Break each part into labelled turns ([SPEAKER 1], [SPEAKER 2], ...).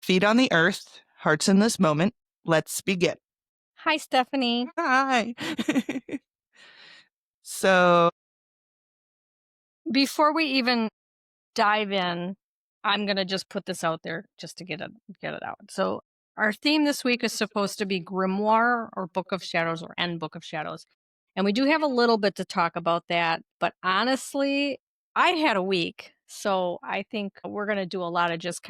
[SPEAKER 1] Feet on the earth, hearts in this moment. Let's begin.
[SPEAKER 2] Hi, Stephanie.
[SPEAKER 1] Hi. So,
[SPEAKER 2] Before we even dive in, I'm going to just put this out there just to get it out. So our theme this week is supposed to be grimoire or book of shadows or end book of shadows. And we do have a little bit to talk about that. But honestly, I had a week. So I think we're going to do a lot of just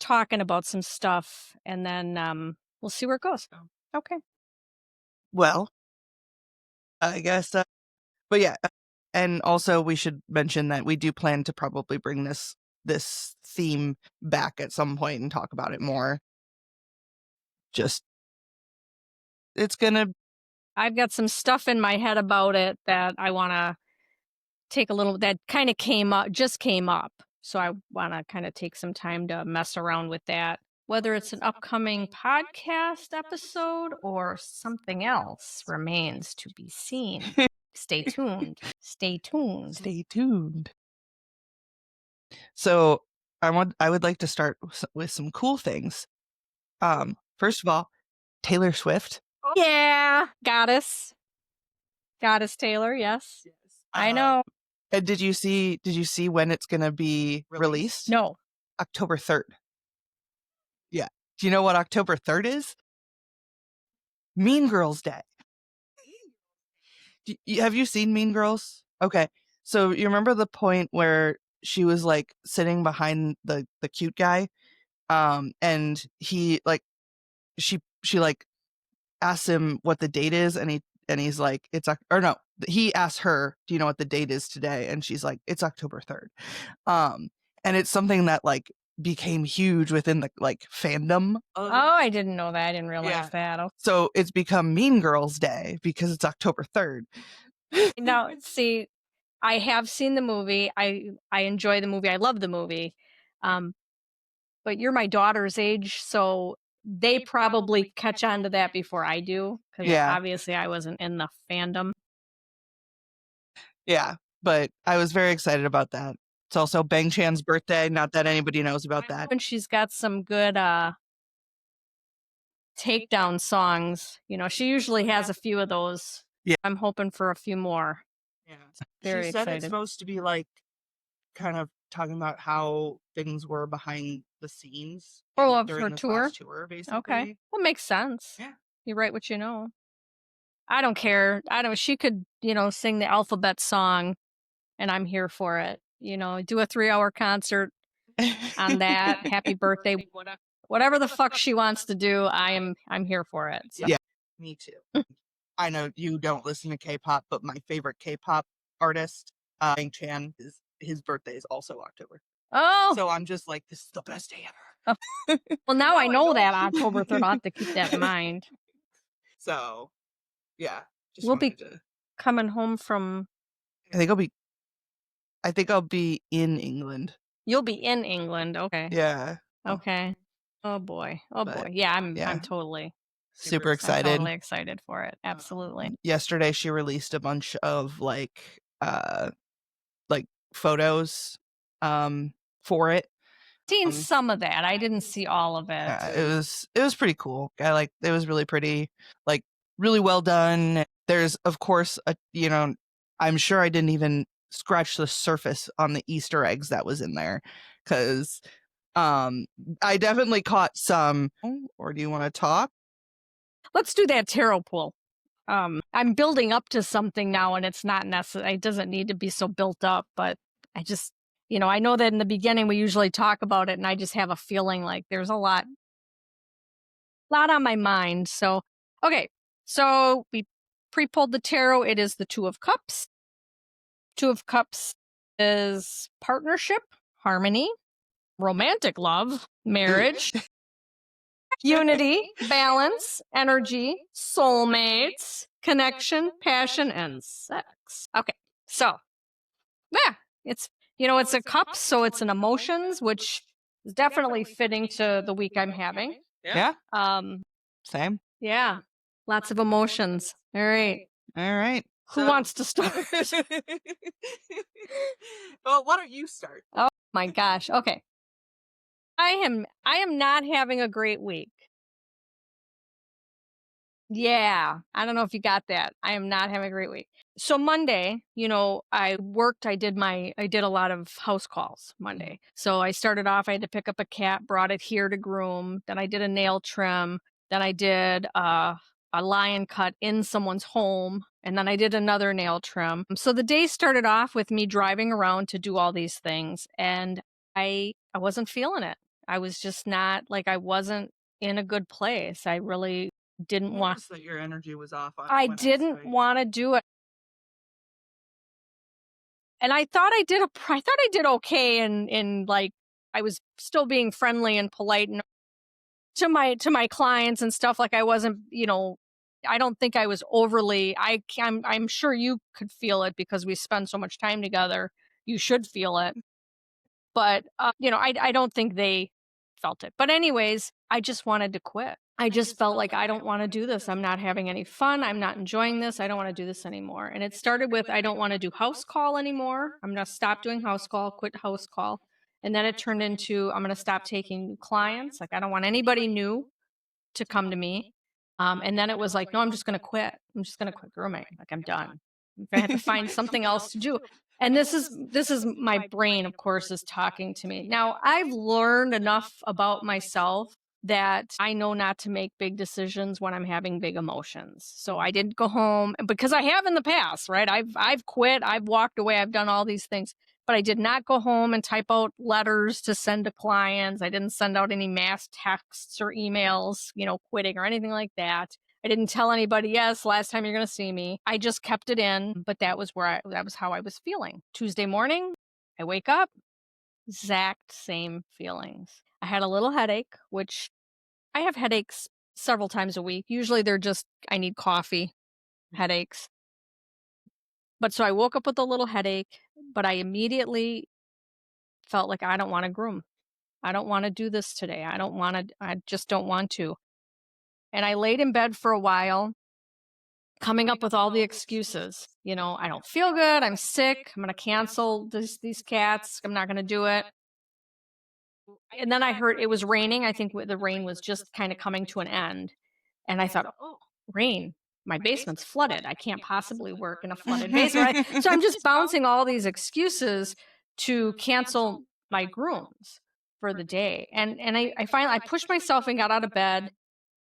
[SPEAKER 2] talking about some stuff. And then we'll see where it goes. Okay.
[SPEAKER 1] well, I guess, but yeah. And also we should mention that we do plan to probably bring this theme back at some point and talk about it more.
[SPEAKER 2] I've got some stuff in my head about it that I want to take that kind of came up. So I want to kind of take some time to mess around with that, whether it's an upcoming podcast episode or something else remains to be seen. Stay tuned. Stay tuned.
[SPEAKER 1] Stay tuned. So I would like to start with some cool things. First of all, Taylor Swift.
[SPEAKER 2] Yeah, Goddess Taylor. Yes, I know.
[SPEAKER 1] And did you see when it's going to be released?
[SPEAKER 2] No.
[SPEAKER 1] October 3rd. Yeah. Do you know what October 3rd is? Mean Girls Day. Have you seen Mean Girls? Okay. So you remember the point where she was like sitting behind the cute guy, and he like she like asks him what the date is, and he's like, he asks her, do you know what the date is today? And she's like, it's October 3rd. And it's something that like became huge within the like fandom.
[SPEAKER 2] Oh, I didn't know that. I didn't realize that. Okay.
[SPEAKER 1] So it's become Mean Girls Day because it's October 3rd.
[SPEAKER 2] Now, see, I have seen the movie. I enjoy the movie. I love the movie. But you're my daughter's age, so they probably catch on to that before I do. Because obviously I wasn't in the fandom.
[SPEAKER 1] Yeah, but I was very excited about that. It's also Bang Chan's birthday. Not that anybody knows about that.
[SPEAKER 2] And she's got some good takedown songs. You know, she usually has a few of those.
[SPEAKER 1] Yeah.
[SPEAKER 2] I'm hoping for a few more.
[SPEAKER 1] Yeah.
[SPEAKER 2] Very
[SPEAKER 1] she said
[SPEAKER 2] excited.
[SPEAKER 1] It's supposed to be like kind of talking about how things were behind the scenes. During this last tour, basically.
[SPEAKER 2] Okay. Well, makes sense.
[SPEAKER 1] Yeah.
[SPEAKER 2] You write what you know. I don't care. She could, sing the alphabet song and I'm here for it. Do a 3-hour concert on that. Happy birthday. Whatever the fuck she wants to do, I'm here for it. So.
[SPEAKER 1] Yeah, me too. I know you don't listen to K-pop, but my favorite K-pop artist, Bang Chan, his birthday is also October.
[SPEAKER 2] Oh.
[SPEAKER 1] So I'm just like, this is the best day ever.
[SPEAKER 2] Oh. Well, now I know that October 3rd. I'll have to keep that in mind.
[SPEAKER 1] So, yeah.
[SPEAKER 2] We'll be coming home from...
[SPEAKER 1] I think I'll be in England.
[SPEAKER 2] You'll be in England. Okay.
[SPEAKER 1] Yeah.
[SPEAKER 2] Okay. Oh boy. Yeah, I'm totally
[SPEAKER 1] super excited.
[SPEAKER 2] I'm totally excited for it. Absolutely.
[SPEAKER 1] Yesterday she released a bunch of like photos for it.
[SPEAKER 2] Seen some of that. I didn't see all of it.
[SPEAKER 1] Yeah, it was pretty cool. It was really pretty, like really well done. There's of course I'm sure I didn't even scratch the surface on the Easter eggs that was in there, because I definitely caught some. Or do you want to talk?
[SPEAKER 2] Let's do that tarot pool. I'm building up to something now, and it's not necessary. It doesn't need to be so built up, but I just, I know that in the beginning we usually talk about it, and I just have a feeling like there's a lot on my mind. So, okay. So we pre-pulled the tarot. It is the Two of Cups. Two of Cups is partnership, harmony, romantic love, marriage, unity, balance, energy, soulmates, connection, passion, and sex. Okay, so yeah, it's it's a cup, so it's an emotions, which is definitely fitting to the week I'm having.
[SPEAKER 1] Yeah. Same.
[SPEAKER 2] Yeah, lots of emotions. All right. Who wants to start?
[SPEAKER 1] Well, why don't you start?
[SPEAKER 2] Oh my gosh. Okay. I am not having a great week. Yeah, I don't know if you got that. I am not having a great week. So Monday, I did a lot of house calls
[SPEAKER 1] Mhm.
[SPEAKER 2] Monday. So I started off, I had to pick up a cat, brought it here to groom, then I did a nail trim, then I did a lion cut in someone's home, and then I did another nail trim. So the day started off with me driving around to do all these things, and I wasn't feeling it. I was just not like I wasn't in a good place. I really
[SPEAKER 1] I
[SPEAKER 2] didn't want
[SPEAKER 1] noticed that your energy was off on
[SPEAKER 2] I
[SPEAKER 1] when I
[SPEAKER 2] didn't
[SPEAKER 1] saw you.
[SPEAKER 2] wanna do it, and I thought I did okay like, I was still being friendly and polite and to my clients and stuff, like, I wasn't, I don't think I was overly I'm sure you could feel it because we spend so much time together. You should feel it. But, I don't think they felt it. But anyways, I just wanted to quit. I just felt like I don't wanna do this. I'm not having any fun. I'm not enjoying this. I don't wanna do this anymore. And it started with I don't wanna do house call anymore. I'm gonna stop doing house call, quit house call. And then it turned into I'm gonna stop taking new clients. Like I don't want anybody new to come to me. And then it was like, no, I'm just going to quit. I'm just going to quit grooming. Like I'm done. I have to find something else to do. And this is my brain, of course, is talking to me. Now I've learned enough about myself that I know not to make big decisions when I'm having big emotions. So I didn't go home because I have in the past, right? I've quit, I've walked away, I've done all these things, but I did not go home and type out letters to send to clients. I didn't send out any mass texts or emails, quitting or anything like that. I didn't tell anybody, yes, last time you're going to see me. I just kept it in, but that was how I was feeling. Tuesday morning, I wake up, exact same feelings. I had a little headache, which I have headaches several times a week. Usually they're just, I need coffee headaches. But so I woke up with a little headache, but I immediately felt like I don't want to groom. I don't want to do this today. I just don't want to. And I laid in bed for a while, coming up with all the excuses. I don't feel good. I'm sick. I'm going to cancel these cats. I'm not going to do it. And then I heard it was raining. I think the rain was just kind of coming to an end. And I thought, oh, rain. My basement's flooded. I can't possibly work in a flooded basement. Right? So I'm just bouncing all these excuses to cancel my grooms for the day. And I finally I pushed myself and got out of bed,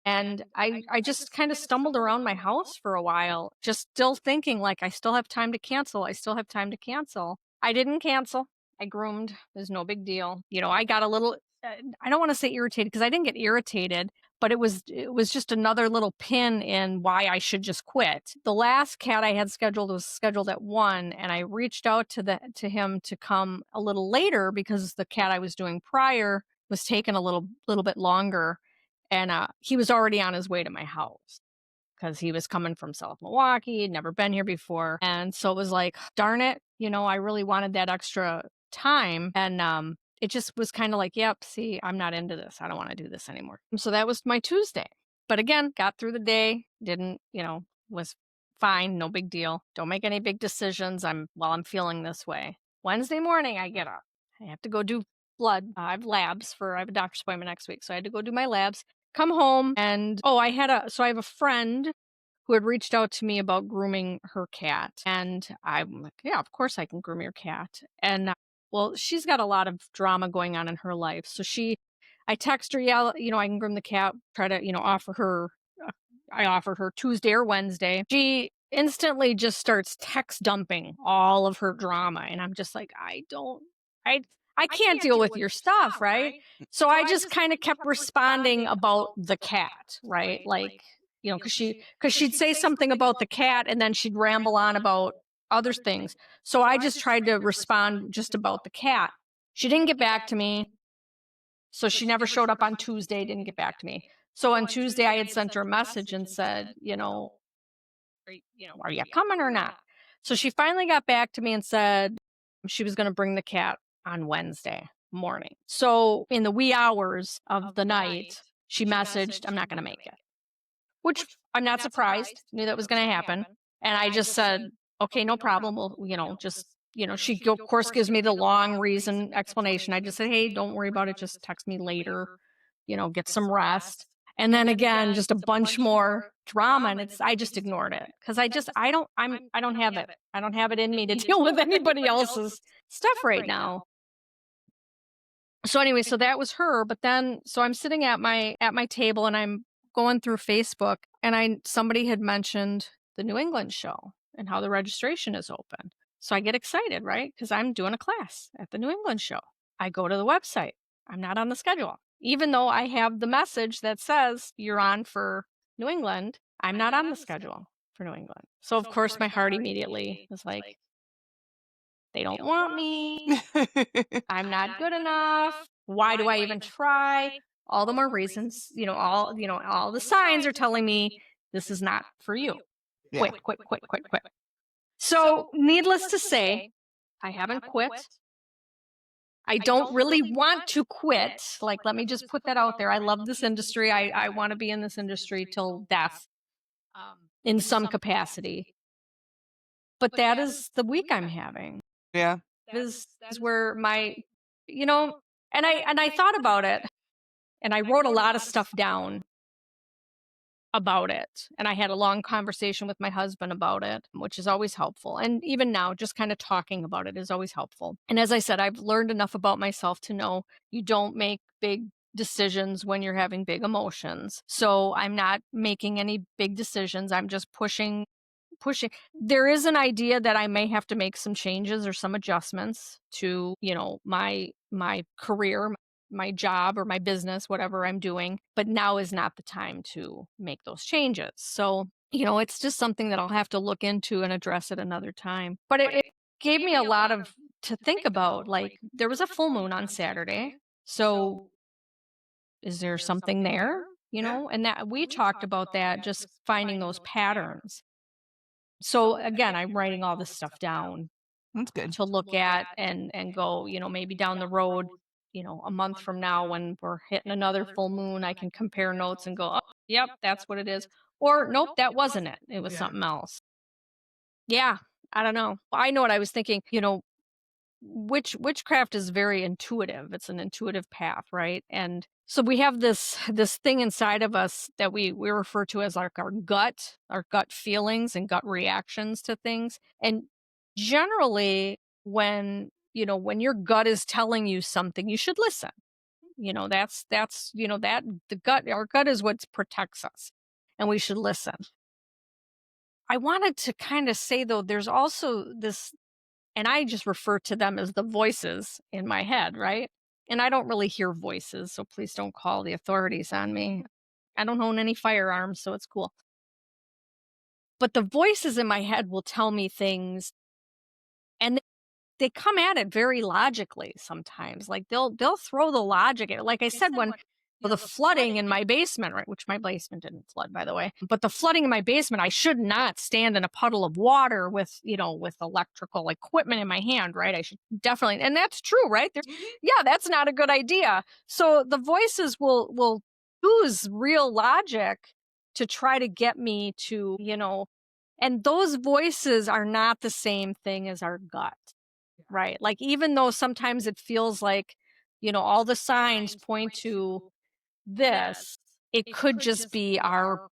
[SPEAKER 2] and I just kind of stumbled around my house for a while, just still thinking like I still have time to cancel. I still have time to cancel. I didn't cancel. I groomed. There's no big deal. I got a little I don't want to say irritated because I didn't get irritated, but it was just another little pin in why I should just quit. The last cat I had scheduled was scheduled at 1, and I reached out to him to come a little later because the cat I was doing prior was taking a little bit longer, and he was already on his way to my house because he was coming from South Milwaukee, he'd never been here before. And so it was like, darn it, I really wanted that extra time. And it just was kind of like, yep, see, I'm not into this. I don't want to do this anymore. And so that was my Tuesday. But again, got through the day, didn't, was fine, no big deal. Don't make any big decisions. While I'm feeling this way. Wednesday morning, I get up. I have to go do blood. I have a doctor's appointment next week. So I had to go do my labs, come home, and I have a friend who had reached out to me about grooming her cat. And I'm like, yeah, of course I can groom your cat. And well, she's got a lot of drama going on in her life. So I text her, yeah, I can groom the cat, try to, uh, I offered her Tuesday or Wednesday. She instantly just starts text dumping all of her drama. And I'm just like, I, I can't deal with your stuff, right? So I just kind of kept responding about the cat, right? Like, because she'd say something about the cat and then she'd ramble on about other things. So I just tried to respond just about the cat. She didn't get back to me. So she never showed up on Tuesday, didn't get back to me. So on Tuesday, I had sent her a message and said, are you coming or not? So she finally got back to me and said she was going to bring the cat on Wednesday morning. So in the wee hours of the night, she messaged, I'm not going to make it, which I'm not surprised, knew that was going to happen. And I just said, okay, no problem. We'll, just she of course gives me the long reason explanation. I just said, hey, don't worry about it. Just text me later, get some rest. And then again, just a bunch more drama. And I just ignored it because I don't have it. I don't have it in me to deal with anybody else's stuff right now. So anyway, so that was her. But then, so I'm sitting at my table and I'm going through Facebook, and somebody had mentioned the New England show and how the registration is open. So I get excited, right? Because I'm doing a class at the New England show. I go to the website. I'm not on the schedule. Even though I have the message that says you're on for New England, I'm not on the schedule for New England. So of course my heart immediately was like, they don't want me. I'm not good enough. Why do I even try? All the more reasons, all the signs are telling me this is not for you.
[SPEAKER 1] Yeah.
[SPEAKER 2] Quit. So, needless to say, I haven't quit. I don't really want to quit. Like, let me just put that out there. I love this industry. I want to be in this industry till death in some capacity. But that is the week I'm having.
[SPEAKER 1] Yeah.
[SPEAKER 2] Is where my, and I thought about it, and I wrote a lot of stuff down about it. And I had a long conversation with my husband about it, which is always helpful. And even now, just kind of talking about it is always helpful. And as I said, I've learned enough about myself to know you don't make big decisions when you're having big emotions. So I'm not making any big decisions. I'm just pushing. There is an idea that I may have to make some changes or some adjustments to, my career, my job or my business, whatever I'm doing, but now is not the time to make those changes. So, it's just something that I'll have to look into and address at another time. But it gave me a lot of to think about. Like, there was a full moon on Saturday. So is there something there? And that we talked about that, just finding those patterns. So again, I'm writing all this stuff down
[SPEAKER 1] That's good.
[SPEAKER 2] to look at and go, maybe down the road, a month from now when we're hitting another full moon, I can compare notes and go, oh, yep, that's what it is. Or nope, that wasn't it. It was something else. Yeah, I don't know. I know what I was thinking, witchcraft is very intuitive. It's an intuitive path, right? And so we have this thing inside of us that we refer to as like our gut feelings and gut reactions to things. And generally, when your gut is telling you something, you should listen. That's that our gut is what protects us, and we should listen. I wanted to kind of say though, there's also this, and I just refer to them as the voices in my head, right? And I don't really hear voices, so please don't call the authorities on me. I don't own any firearms, so it's cool. But the voices in my head will tell me things, and they come at it very logically sometimes. Like they'll throw the logic at it. Like I said, when the flooding in my basement, right, which my basement didn't flood, by the way, but the flooding in my basement, I should not stand in a puddle of water with electrical equipment in my hand, right? I should definitely, and that's true, right? Yeah, that's not a good idea. So the voices will use real logic to try to get me to, and those voices are not the same thing as our gut, right? Like, even though sometimes it feels like, all the signs point to this, it could just be our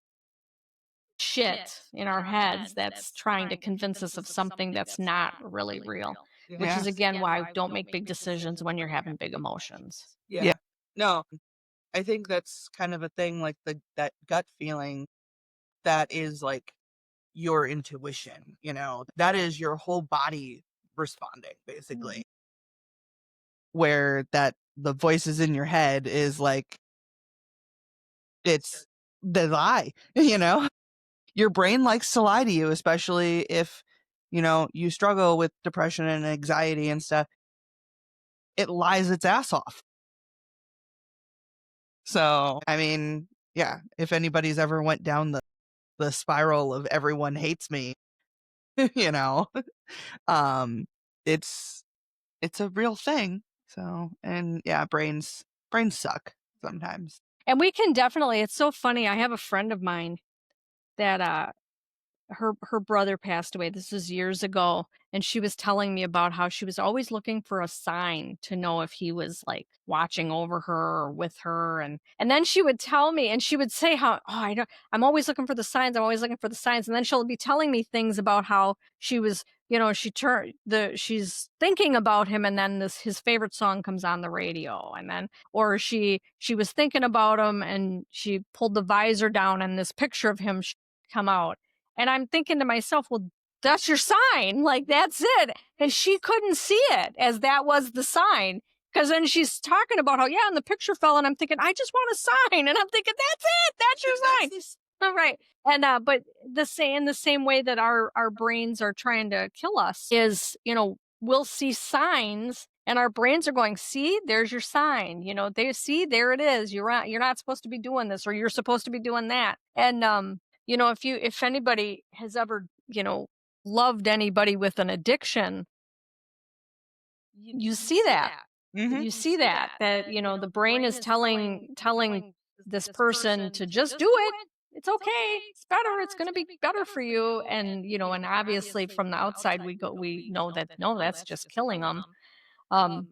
[SPEAKER 2] shit in our heads that's trying to convince us of something that's not really real, which is again why don't make big decisions when you're having big emotions.
[SPEAKER 1] Yeah. No, I think that's kind of a thing, like that gut feeling that is like your intuition, that is your whole body responding basically. Where the voices in your head is like, it's the lie, Your brain likes to lie to you, especially if, you struggle with depression and anxiety and stuff. It lies its ass off. So, I mean, yeah, if anybody's ever went down the spiral of everyone hates me, you know, um, it's a real thing. So, and yeah, brains suck sometimes.
[SPEAKER 2] And we can definitely, it's so funny. I have a friend of mine that her brother passed away. This was years ago, and she was telling me about how she was always looking for a sign to know if he was like watching over her or with her. And then she would tell me, and she would say how, oh, I don't, I'm always looking for the signs. I'm always looking for the signs. And then she'll be telling me things about how she was, she's thinking about him, and then his favorite song comes on the radio, and then, or she was thinking about him, and she pulled the visor down, and this picture of him come out. And I'm thinking to myself, well, that's your sign. Like, that's it. And she couldn't see it as that was the sign. Because then she's talking about how, yeah, and the picture fell. And I'm thinking, I just want a sign. And I'm thinking, that's it. That's your sign. All right. And, but in the same way that our brains are trying to kill us is, we'll see signs and our brains are going, see, there's your sign. They see, there it is. You're not supposed to be doing this, or you're supposed to be doing that. And, if anybody has ever, loved anybody with an addiction, you see that.
[SPEAKER 1] Mm-hmm.
[SPEAKER 2] You see that the brain is telling this person to just do it. It's okay. It's better. It's going to be better for you. And, and obviously from the outside, we know that, no, that's just killing them. But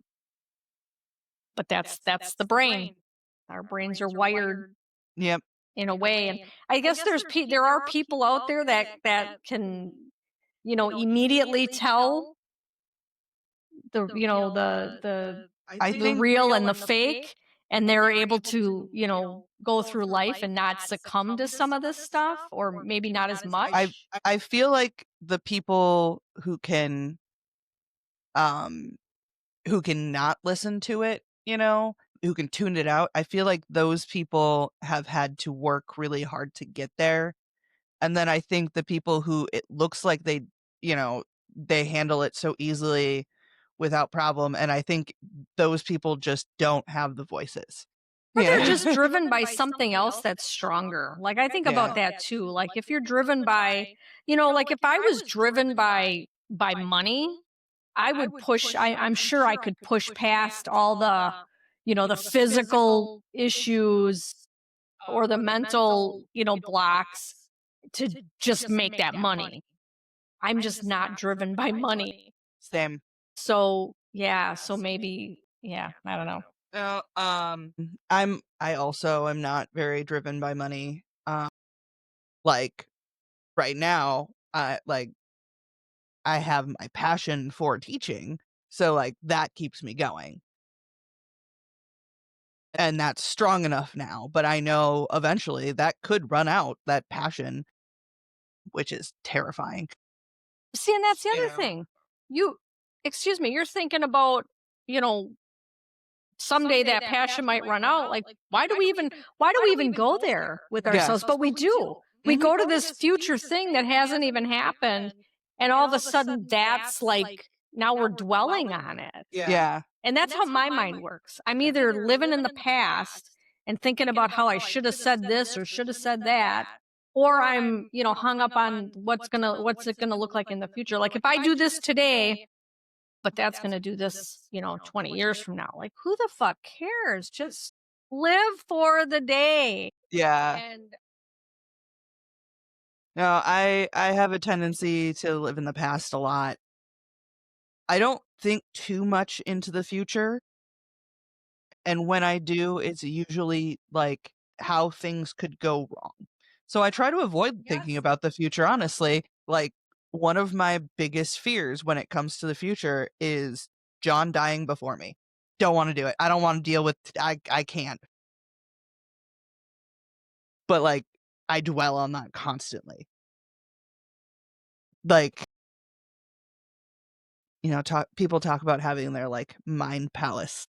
[SPEAKER 2] that's the brain. Our brains are wired
[SPEAKER 1] Yep.
[SPEAKER 2] in a way. And I guess there are people out there that can, immediately tell the
[SPEAKER 1] I
[SPEAKER 2] the
[SPEAKER 1] think
[SPEAKER 2] real and the fake, and they're able to, go through life and not succumb to some of this stuff, or maybe not as much.
[SPEAKER 1] I feel like the people um who can not listen to it, who can tune it out. I feel like those people have had to work really hard to get there. And then I think the people who it looks like you know, they handle it so easily without problem. And I think those people just don't have the voices.
[SPEAKER 2] Or they're just driven by something else that's stronger. Like, I think about that too. Like, if you're driven by, like if I was driven by money, I would push, I'm sure I could push past all the, the physical issues or the mental, blocks to just make that money. I'm just not driven by money.
[SPEAKER 1] Same.
[SPEAKER 2] So, yeah, so maybe, yeah, I don't know.
[SPEAKER 1] No, I also am not very driven by money. Like right now, I have my passion for teaching, so like that keeps me going. And that's strong enough now, but I know eventually that could run out, that passion, which is terrifying.
[SPEAKER 2] See, and that's the other
[SPEAKER 1] Yeah.
[SPEAKER 2] thing. Excuse me, you're thinking about, you know, someday that passion might run out. Like, why do we even go there with ourselves? But we do. We go to this future thing that hasn't even happened, and all of a sudden that's like now we're dwelling on it.
[SPEAKER 1] Yeah.
[SPEAKER 2] And that's how my mind works. I'm either living in the past and thinking about how I should have said this or should have said that, or I'm, hung up on what's it gonna look like in the future. Like, if I do this today, but that's gonna do this, 20 years from now. Like, who the fuck cares? Just live for the day.
[SPEAKER 1] Yeah.
[SPEAKER 2] And
[SPEAKER 1] No, I have a tendency to live in the past a lot. I don't think too much into the future, and when I do, it's usually like how things could go wrong. So I try to avoid thinking
[SPEAKER 2] yes,
[SPEAKER 1] about the future, honestly. Like one of my biggest fears when it comes to the future is John dying before me. Don't want to do it. I don't want to deal with I can't. But like I dwell on that constantly. Like people talk about having their like mind palace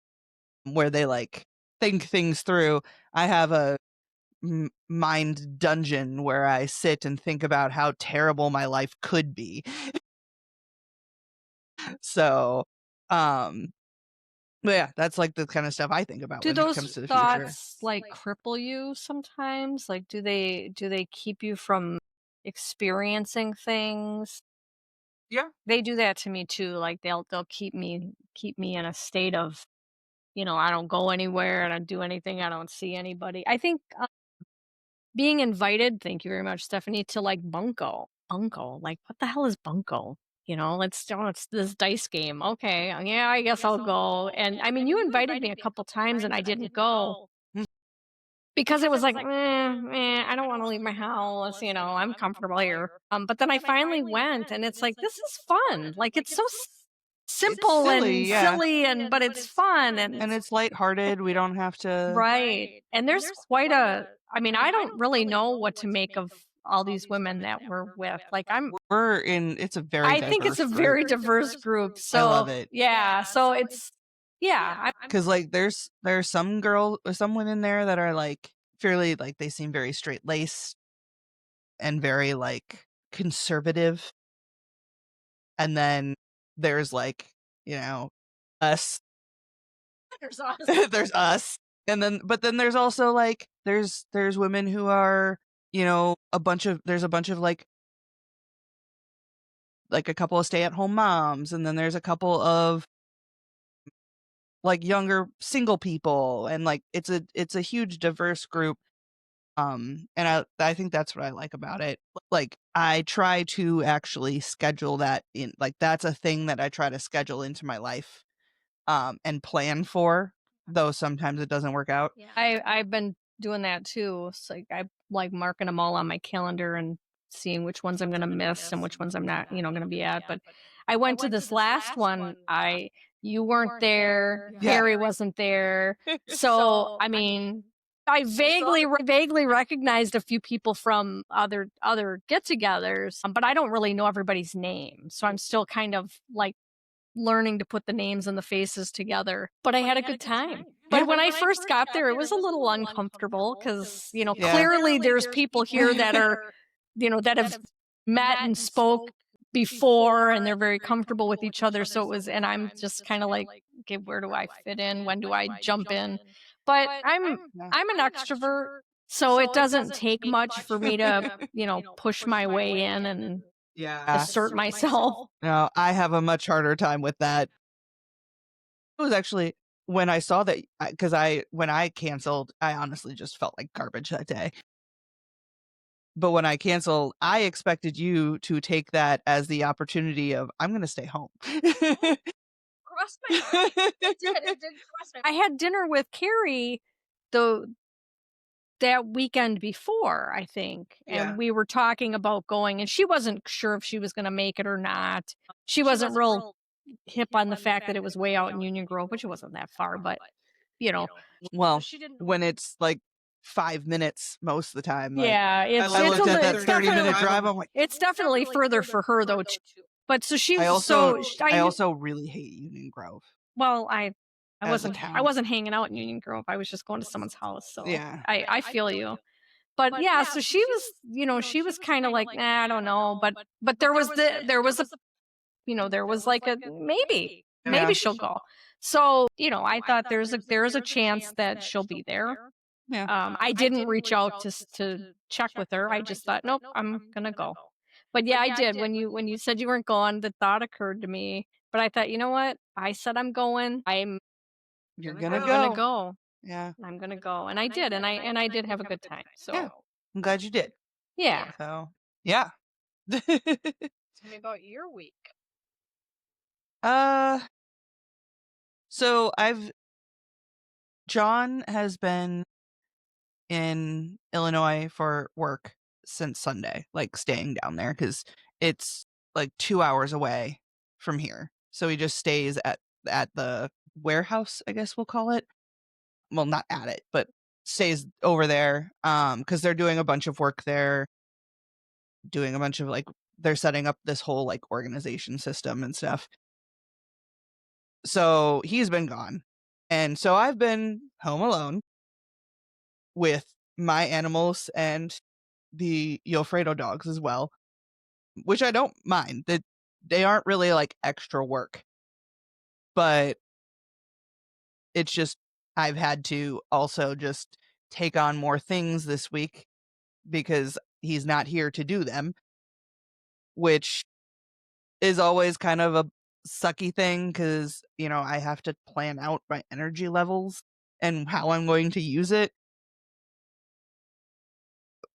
[SPEAKER 1] where they like think things through. I have a mind dungeon where I sit and think about how terrible my life could be. So, um, but yeah, that's like the kind of stuff I think about
[SPEAKER 2] do
[SPEAKER 1] when it
[SPEAKER 2] those
[SPEAKER 1] comes to the future.
[SPEAKER 2] thoughts like cripple you sometimes? Like, do they keep you from experiencing things?
[SPEAKER 1] Yeah.
[SPEAKER 2] They do that to me too. Like, they'll keep me in a state of, I don't go anywhere, I don't do anything, I don't see anybody. I think being invited, thank you very much, Stephanie, to like bunko. Bunko. Like, what the hell is bunko? It's this dice game. Okay. Yeah, I guess I'll go. And I mean, you invited me a couple times and I didn't go
[SPEAKER 1] Mm.
[SPEAKER 2] because it was like, I don't want to leave my house. I'm comfortable here. But then I finally went and it's like, this is fun. Like, it's so simple
[SPEAKER 1] silly,
[SPEAKER 2] and
[SPEAKER 1] yeah.
[SPEAKER 2] silly, but it's fun.
[SPEAKER 1] And it's lighthearted. We don't have to.
[SPEAKER 2] Right. And there's quite I mean, I don't really know what to make of all these women that we're with. Like
[SPEAKER 1] It's a very
[SPEAKER 2] I think it's
[SPEAKER 1] diverse
[SPEAKER 2] a
[SPEAKER 1] group.
[SPEAKER 2] very diverse group.
[SPEAKER 1] I love
[SPEAKER 2] So,
[SPEAKER 1] it.
[SPEAKER 2] yeah, so it's yeah,
[SPEAKER 1] Because like there's some women there that are like fairly like they seem very straight laced and very like conservative, and then there's like us.
[SPEAKER 2] there's us.
[SPEAKER 1] There's us, and then there's also like there's women who are there's a bunch of like a couple of stay-at-home moms, and then there's a couple of like younger single people, and like it's a huge diverse group. And I think that's what I like about it. Like I try to actually schedule that in, like that's a thing that I try to schedule into my life and plan for, though sometimes it doesn't work out.
[SPEAKER 2] Yeah. I've been doing that too. It's like I like marking them all on my calendar and seeing which ones I'm going to miss and which ones I'm not, going to be at. But I went to this last one. You weren't there.
[SPEAKER 1] Yeah.
[SPEAKER 2] Harry wasn't there. So, I mean, I vaguely recognized a few people from other get-togethers, but I don't really know everybody's name. So I'm still kind of like learning to put the names and the faces together. But I had a good time. But when I first got there, it was a little uncomfortable because, clearly there's people here that are, that have met and spoke before and they're very comfortable with each other. So it was, and I'm just kind of like, okay, where do I fit in? When do I jump in? But I'm an extrovert, so it doesn't take much for me to, push my way in and assert myself.
[SPEAKER 1] No, I have a much harder time with that. It was actually when I saw that, because when I canceled, I honestly just felt like garbage that day. But when I canceled, I expected you to take that as the opportunity of, I'm going to stay home.
[SPEAKER 2] Crossed my mind. It did cross my mind. I had dinner with Carrie that weekend before, I think.
[SPEAKER 1] Yeah.
[SPEAKER 2] And we were talking about going, and she wasn't sure if she was going to make it or not. She wasn't real hip on the fact that it was way out in Union Grove, which it wasn't that far, but
[SPEAKER 1] Well,
[SPEAKER 2] she didn't.
[SPEAKER 1] when it's like 5 minutes most of the time. Like,
[SPEAKER 2] Yeah,
[SPEAKER 1] I looked at that 30-minute drive. I'm like,
[SPEAKER 2] it's definitely further for her though. But so she's
[SPEAKER 1] I also really hate Union Grove.
[SPEAKER 2] Well, I
[SPEAKER 1] As a
[SPEAKER 2] wasn't
[SPEAKER 1] town.
[SPEAKER 2] hanging out in Union Grove. I was just going to someone's house. So
[SPEAKER 1] Yeah.
[SPEAKER 2] I feel you. But yeah, so she was, she was kind of like, nah, I don't know. But there was like a maybe she'll go. So, I thought there is a chance that she'll be there.
[SPEAKER 1] Yeah.
[SPEAKER 2] I didn't reach out to check with her. I just thought, nope, I'm gonna go. But yeah, I did. When you said you weren't going, the thought occurred to me. But I thought, you know what? I said I'm going.
[SPEAKER 1] You're
[SPEAKER 2] I'm
[SPEAKER 1] gonna
[SPEAKER 2] gonna
[SPEAKER 1] go.
[SPEAKER 2] go.
[SPEAKER 1] Yeah.
[SPEAKER 2] I'm gonna go. And I did, and I did have a good time. So
[SPEAKER 1] Yeah. I'm glad you did.
[SPEAKER 2] yeah.
[SPEAKER 1] So yeah.
[SPEAKER 2] Tell me about your week.
[SPEAKER 1] So John has been in Illinois for work since Sunday, like staying down there because it's like 2 hours away from here. So he just stays at the warehouse, I guess we'll call it. Well, not at it, but stays over there because they're doing a bunch of work there, doing a bunch of like they're setting up this whole like organization system and stuff. So he's been gone. And so I've been home alone with my animals and the Yofredo dogs as well, which I don't mind. That they aren't really like extra work. But it's just I've had to also just take on more things this week because he's not here to do them, which is always kind of a sucky thing because, I have to plan out my energy levels and how I'm going to use it.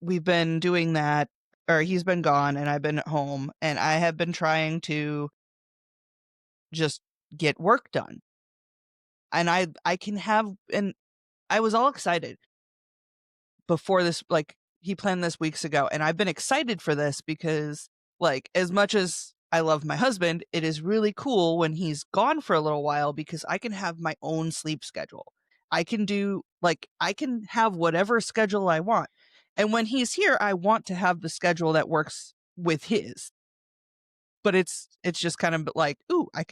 [SPEAKER 1] we've been doing that, or he's been gone and I've been at home, and I have been trying to just get work done. And I can have, and I was all excited before this, like, he planned this weeks ago, and I've been excited for this because, like, as much as I love my husband, it is really cool when he's gone for a little while because I can have my own sleep schedule. I can do, like, I can have whatever schedule I want. And when he's here, I want to have the schedule that works with his. But it's just kind of like, ooh, I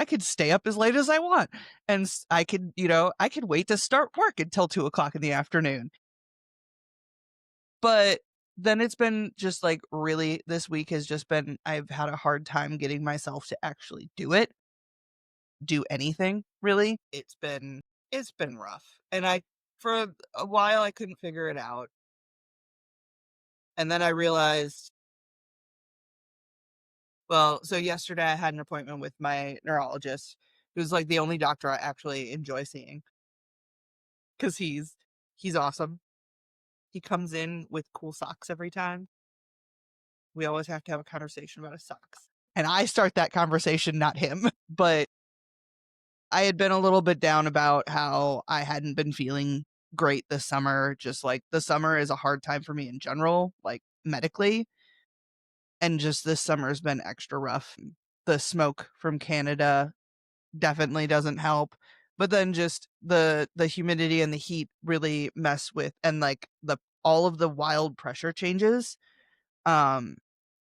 [SPEAKER 1] could stay up as late as I want, and I could, I could wait to start work until 2 o'clock in the afternoon. But then it's been just like, really, this week has just been, I've had a hard time getting myself to actually do anything, really. It's been rough. And for a while, I couldn't figure it out. And then I realized, well, so yesterday I had an appointment with my neurologist, who's like the only doctor I actually enjoy seeing because he's awesome. He comes in with cool socks every time. We always have to have a conversation about his socks. And I start that conversation, not him. But I had been a little bit down about how I hadn't been feeling great this summer. Just like, the summer is a hard time for me in general, like medically. And just this summer has been extra rough. The smoke from Canada definitely doesn't help. But then just the humidity and the heat really mess with, and like the all of the wild pressure changes um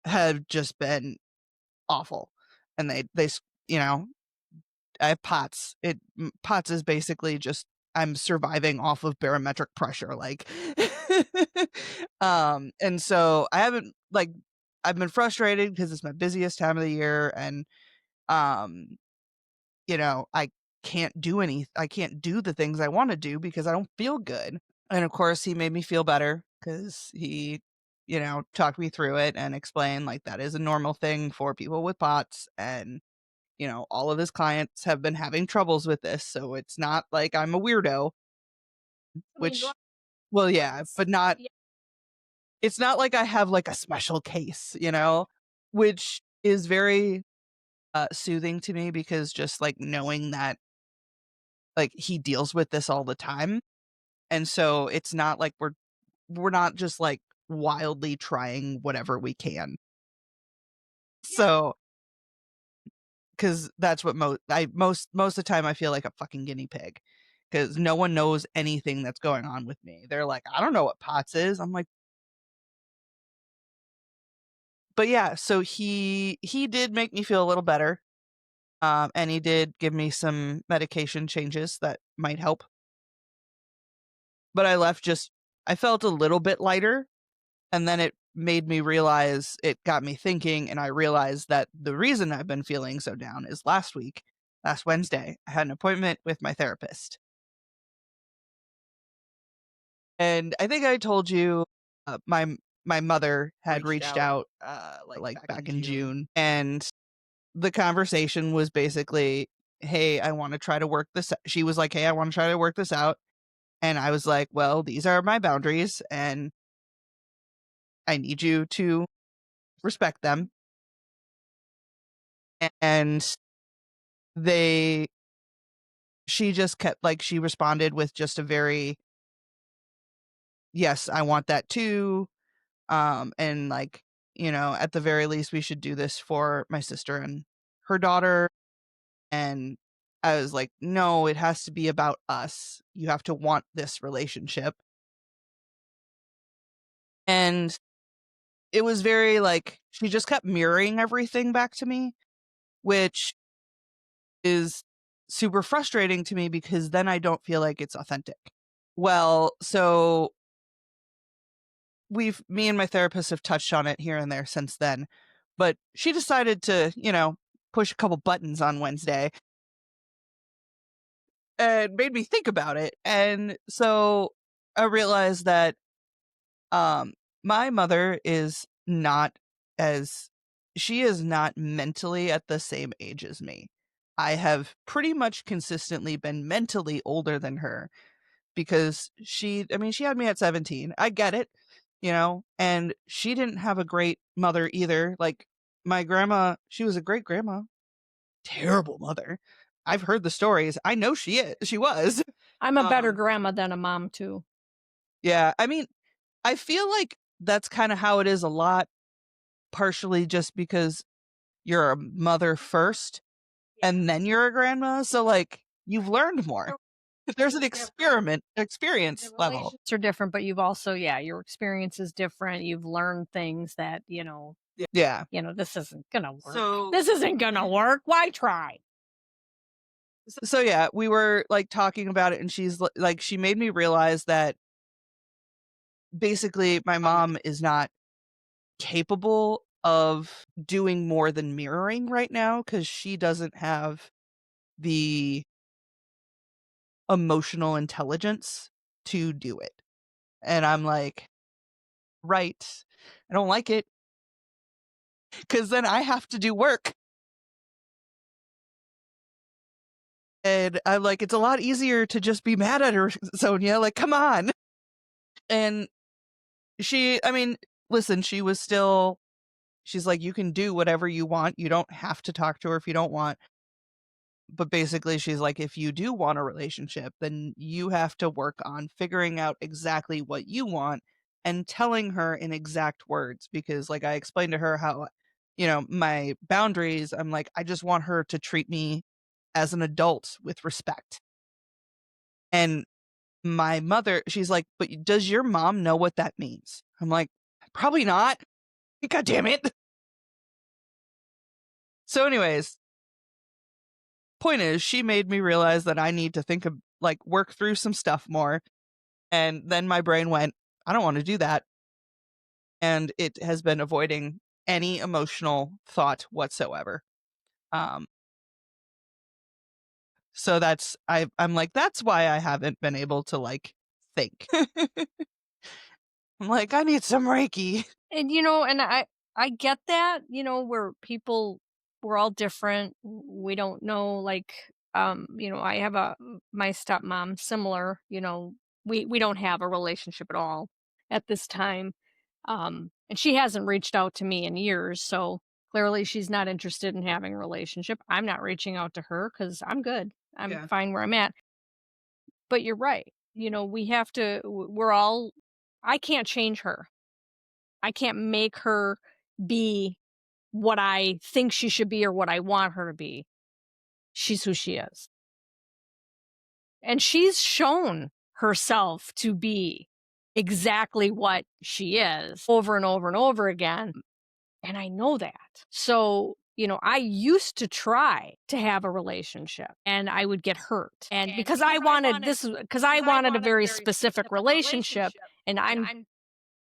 [SPEAKER 1] have just been awful. And you know, I have POTS. POTS is basically just, I'm surviving off of barometric pressure, like. And so I haven't, like, I've been frustrated because it's my busiest time of the year, and um I I can't do the things I want to do because I don't feel good. And of course, he made me feel better because he, talked me through it and explained, like, that is a normal thing for people with POTS. And, all of his clients have been having troubles with this. So it's not like I'm a weirdo, which, well, yeah, but not, it's not like I have like a special case, which is very soothing to me, because just like knowing that, like, he deals with this all the time. And so it's not like we're not just like wildly trying whatever we can. So, because that's what most of the time I feel like a fucking guinea pig, because no one knows anything that's going on with me. They're like, I don't know what POTS is. I'm like, but yeah. So he did make me feel a little better, and he did give me some medication changes that might help. But I felt a little bit lighter. And then it got me thinking, and I realized that the reason I've been feeling so down is last Wednesday, I had an appointment with my therapist. And I think I told you, my mother had reached out, like back in June. And the conversation was basically, hey, I want to try to work this. She was like, hey, I want to try to work this out. And I was like, well, these are my boundaries, and I need you to respect them. And they she just kept, like, she responded with just a very, yes, I want that too. And like, at the very least, we should do this for my sister and her daughter. And I was like, no, it has to be about us. You have to want this relationship. And it was very, like, she just kept mirroring everything back to me, which is super frustrating to me because then I don't feel like it's authentic. Well, so me and my therapist have touched on it here and there since then, but she decided to, push a couple buttons on Wednesday and made me think about it. And so I realized that um my mother is not as she is not mentally at the same age as me. I have pretty much consistently been mentally older than her, because she had me at 17. I get it. and she didn't have a great mother either. Like, my grandma, she was a great grandma, terrible mother. I've heard the stories. I know she was.
[SPEAKER 2] I'm a better
[SPEAKER 1] Um,
[SPEAKER 2] grandma than a mom too.
[SPEAKER 1] yeah, I mean, I feel like that's kind of how it is a lot, partially just because you're a mother first and then you're a grandma. So, like, you've learned more. There's an experience level.
[SPEAKER 2] Relationships are different, but you've also, yeah, your experience is different. You've learned things that,
[SPEAKER 1] Yeah.
[SPEAKER 2] this isn't gonna work.
[SPEAKER 1] So,
[SPEAKER 2] This isn't gonna work. Why try?
[SPEAKER 1] so yeah, we were like talking about it, and she's like, she made me realize that basically my mom is not capable of doing more than mirroring right now because she doesn't have the emotional intelligence to do it. And I'm like, right. I don't like it because then I have to do work. And I'm like, it's a lot easier to just be mad at her, Sonia. Like, come on. And I mean, listen, she's like, you can do whatever you want. You don't have to talk to her if you don't want. But basically, she's like, if you do want a relationship, then you have to work on figuring out exactly what you want and telling her in exact words. Because, like, I explained to her how, my boundaries, I'm like, I just want her to treat me as an adult with respect. And my mother, she's like, but does your mom know what that means? I'm like, probably not. God damn it. So, anyways, point is, she made me realize that I need to work through some stuff more. And then my brain went, I don't want to do that. And it has been avoiding any emotional thought whatsoever. Um, so I'm like, that's why I haven't been able to think. I'm like, I need some Reiki.
[SPEAKER 2] And I get that, where we're all different. We don't know, like, I have my stepmom, similar, we don't have a relationship at all at this time. And she hasn't reached out to me in years, so clearly she's not interested in having a relationship. I'm not reaching out to her because I'm good. I'm
[SPEAKER 1] Yeah.
[SPEAKER 2] fine where I'm at. But you're right. We have to, we're all, I can't change her. I can't make her be what I think she should be or what I want her to be. She's who she is. And she's shown herself to be exactly what she is over and over and over again. And I know that. So, I used to try to have a relationship and I would get hurt. And because I wanted because I wanted a very specific relationship, and I'm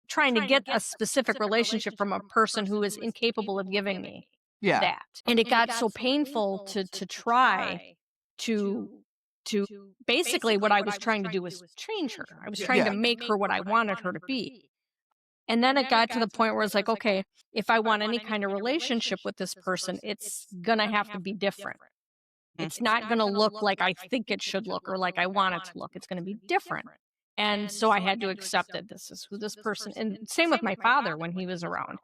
[SPEAKER 2] trying to get a specific relationship from a person who is incapable of giving me
[SPEAKER 1] Yeah.
[SPEAKER 2] that. And it got so painful to try to basically, what I was trying to do was change her. I was trying to make her what I wanted her to be. And then it got to the point where it's like, okay, if I want any kind of relationship with this person, it's gonna have to be different. It's not gonna look like I think it should look or like I want it to look. It's gonna be different. And so I had to accept that this is who this person, and same with my father when he was around.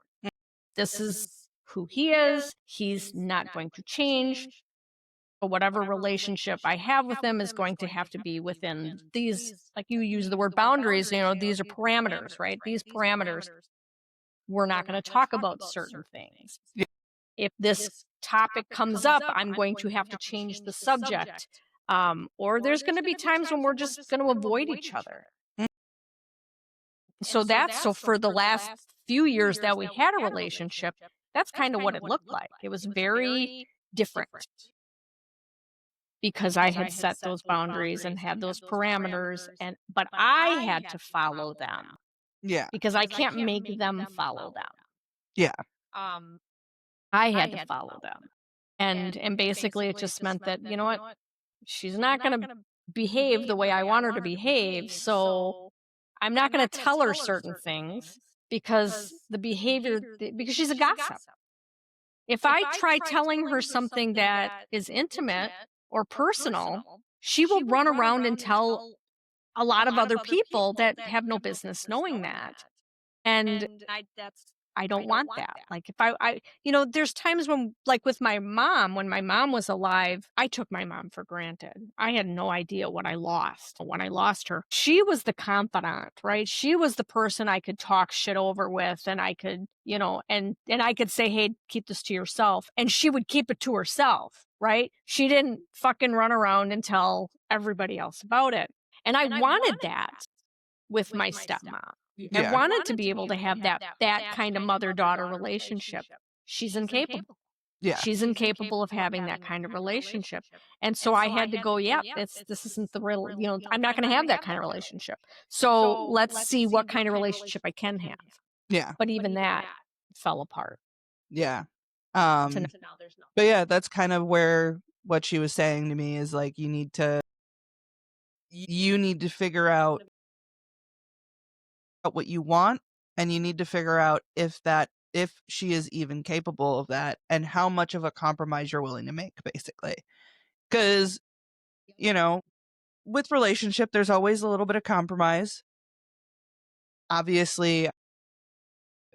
[SPEAKER 2] This is who he is. He's not going to change. But whatever relationship I have with him is going to have to be within these, like you use the word boundaries, these are parameters, right? These parameters, we're not going to talk about certain things.
[SPEAKER 1] Yeah.
[SPEAKER 2] If this topic comes up, I'm going to have to change the subject. Or there's going to be times when we're just going to avoid each other. So for the last few years that we had a relationship, that's kind of what it looked like. It was very different because I had set those boundaries and had those parameters, but I had to follow them.
[SPEAKER 1] Yeah.
[SPEAKER 2] Because I can't make them follow them.
[SPEAKER 1] Yeah.
[SPEAKER 2] I had to follow them. And basically it just meant that, you know what? She's not going to behave the way I want her to behave, so I'm not going to tell her certain things because because she's a gossip. If I try telling her something that is intimate or personal, she will run around and tell a lot of other people that have no business knowing that. And I don't want that. Like if I there's times when like with my mom, when my mom was alive, I took my mom for granted. I had no idea what I lost when I lost her. She was the confidant, right? She was the person I could talk shit over with and I could, and I could say, "Hey, keep this to yourself." And she would keep it to herself, right? She didn't fucking run around and tell everybody else about it. And I wanted that with my stepmom. I
[SPEAKER 1] Yeah.
[SPEAKER 2] wanted to be able to have that kind of mother-daughter relationship. She's incapable.
[SPEAKER 1] Yeah.
[SPEAKER 2] She's incapable of having that kind of relationship. And so I had to go, "Yep, this isn't the real, I'm not going to have that kind of relationship. So let's see what kind of relationship I can have."
[SPEAKER 1] Yeah.
[SPEAKER 2] But even that fell apart.
[SPEAKER 1] Yeah.
[SPEAKER 2] So
[SPEAKER 1] But yeah, that's kind of where what she was saying to me is like you need to figure out what you want, and you need to figure out if she is even capable of that and how much of a compromise you're willing to make, basically. Cuz, with relationship there's always a little bit of compromise. Obviously,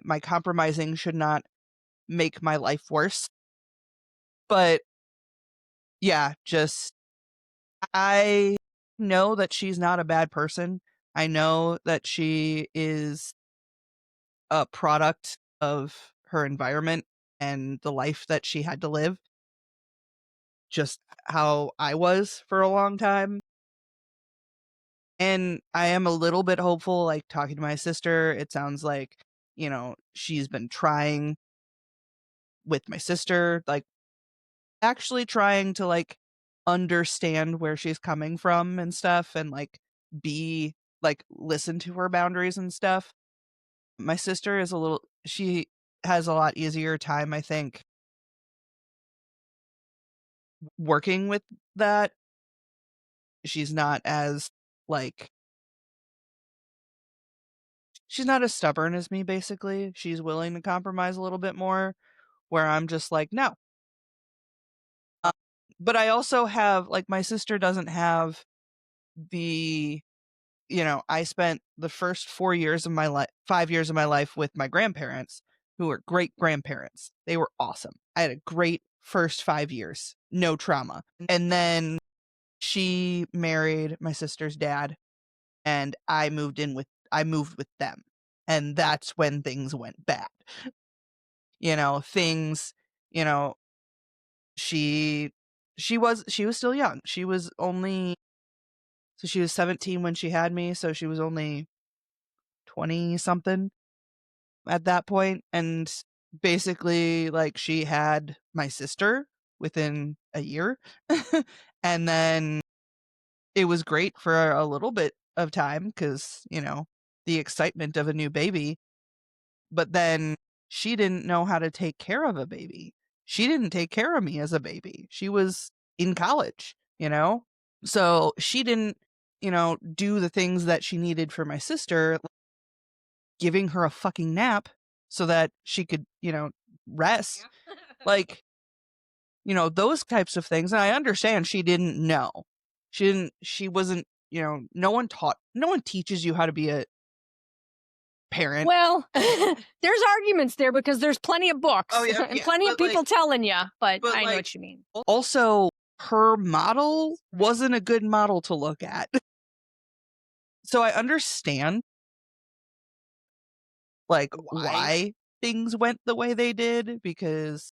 [SPEAKER 1] my compromising should not make my life worse. But yeah, just I know that she's not a bad person. I know that she is a product of her environment and the life that she had to live, just how I was for a long time. And I am a little bit hopeful, like talking to my sister. It sounds like, she's been trying with my sister, like actually trying to like understand where she's coming from and stuff and like be like listen to her boundaries and stuff. My sister is she has a lot easier time, I think, working with that. She's not as like she's not as stubborn as me, basically. She's willing to compromise a little bit more, where I'm just like, no. Uh, but I also have like my sister doesn't have the I spent the first 4 years of my life, 5 years of my life with my grandparents, who were great grandparents. They were awesome. I had a great first 5 years, no trauma. And then she married my sister's dad, and I moved with them. And that's when things went bad. Things, you know, she she was still young. She was 17 when she had me, so she was only 20 something at that point, and basically like she had my sister within a year. And then it was great for a little bit of time cuz, the excitement of a new baby, but then she didn't know how to take care of a baby. She didn't take care of me as a baby. She was in college. So she didn't, do the things that she needed for my sister, giving her a fucking nap so that she could, rest. Like, those types of things. And I understand she didn't know. She wasn't, no one teaches you how to be a parent.
[SPEAKER 2] well, there's arguments there because there's plenty of books
[SPEAKER 1] Oh, yeah,
[SPEAKER 2] and
[SPEAKER 1] yeah,
[SPEAKER 2] plenty of
[SPEAKER 1] but, like-
[SPEAKER 2] people telling you, but
[SPEAKER 1] but,
[SPEAKER 2] I know
[SPEAKER 1] like-
[SPEAKER 2] what you mean.
[SPEAKER 1] Also, her model wasn't a good model to look at. So I understand like why things went the way they did because,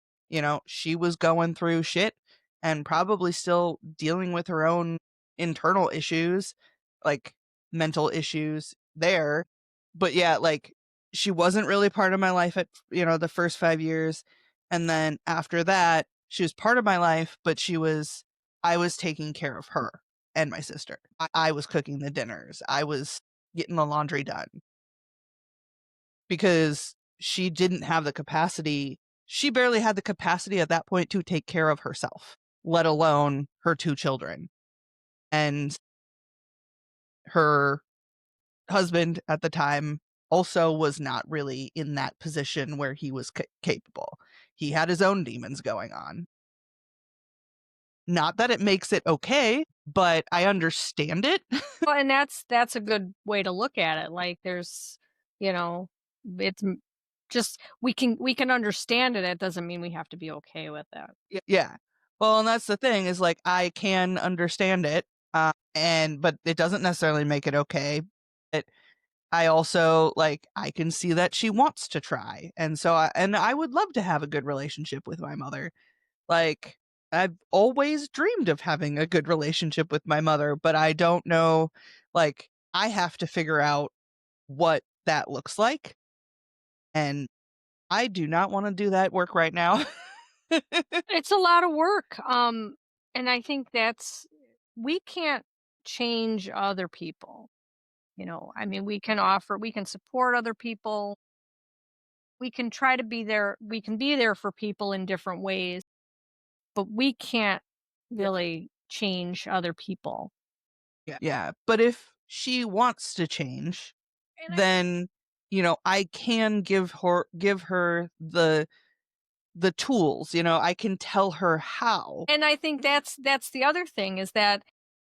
[SPEAKER 1] she was going through shit and probably still dealing with her own internal issues, like mental issues there. But yeah, like she wasn't really part of my life at, the first 5 years. And then after that, she was part of my life, but I was taking care of her and my sister. I was cooking the dinners. I was getting the laundry done because she didn't have the capacity. She barely had the capacity at that point to take care of herself, let alone her two children. And her husband at the time also was not really in that position where he was capable. He had his own demons going on. Not that it makes it okay, but I understand it.
[SPEAKER 2] Well, and that's a good way to look at it. Like there's, you know, It's just we can understand it. It doesn't mean we have to be okay with that.
[SPEAKER 1] Yeah. Well, and that's the thing is like I can understand it, but it doesn't necessarily make it okay. But I also like I can see that she wants to try, and so I would love to have a good relationship with my mother. Like I've always dreamed of having a good relationship with my mother, but I don't know. Like I have to figure out what that looks like, and I do not want to do that work right now.
[SPEAKER 2] It's a lot of work. And I think that's we can't change other people. I mean, we can support other people. We can try to be there. We can be there for people in different ways, but we can't really change other people.
[SPEAKER 1] Yeah, but if she wants to change,
[SPEAKER 2] And I
[SPEAKER 1] then I can give her the tools. I can tell her how.
[SPEAKER 2] and I think that's the other thing is that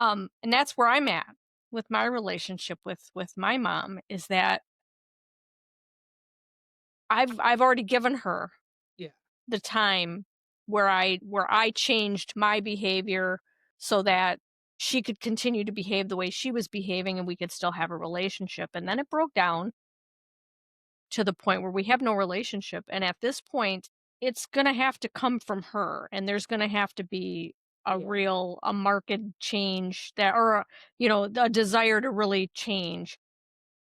[SPEAKER 2] and that's where I'm at with my relationship with my mom is that I've already given her
[SPEAKER 1] Yeah.
[SPEAKER 2] the time where I changed my behavior so that she could continue to behave the way she was behaving and we could still have a relationship. And then it broke down to the point where we have no relationship. And at this point, it's going to have to come from her and there's going to have to be a marked change that or a desire to really change.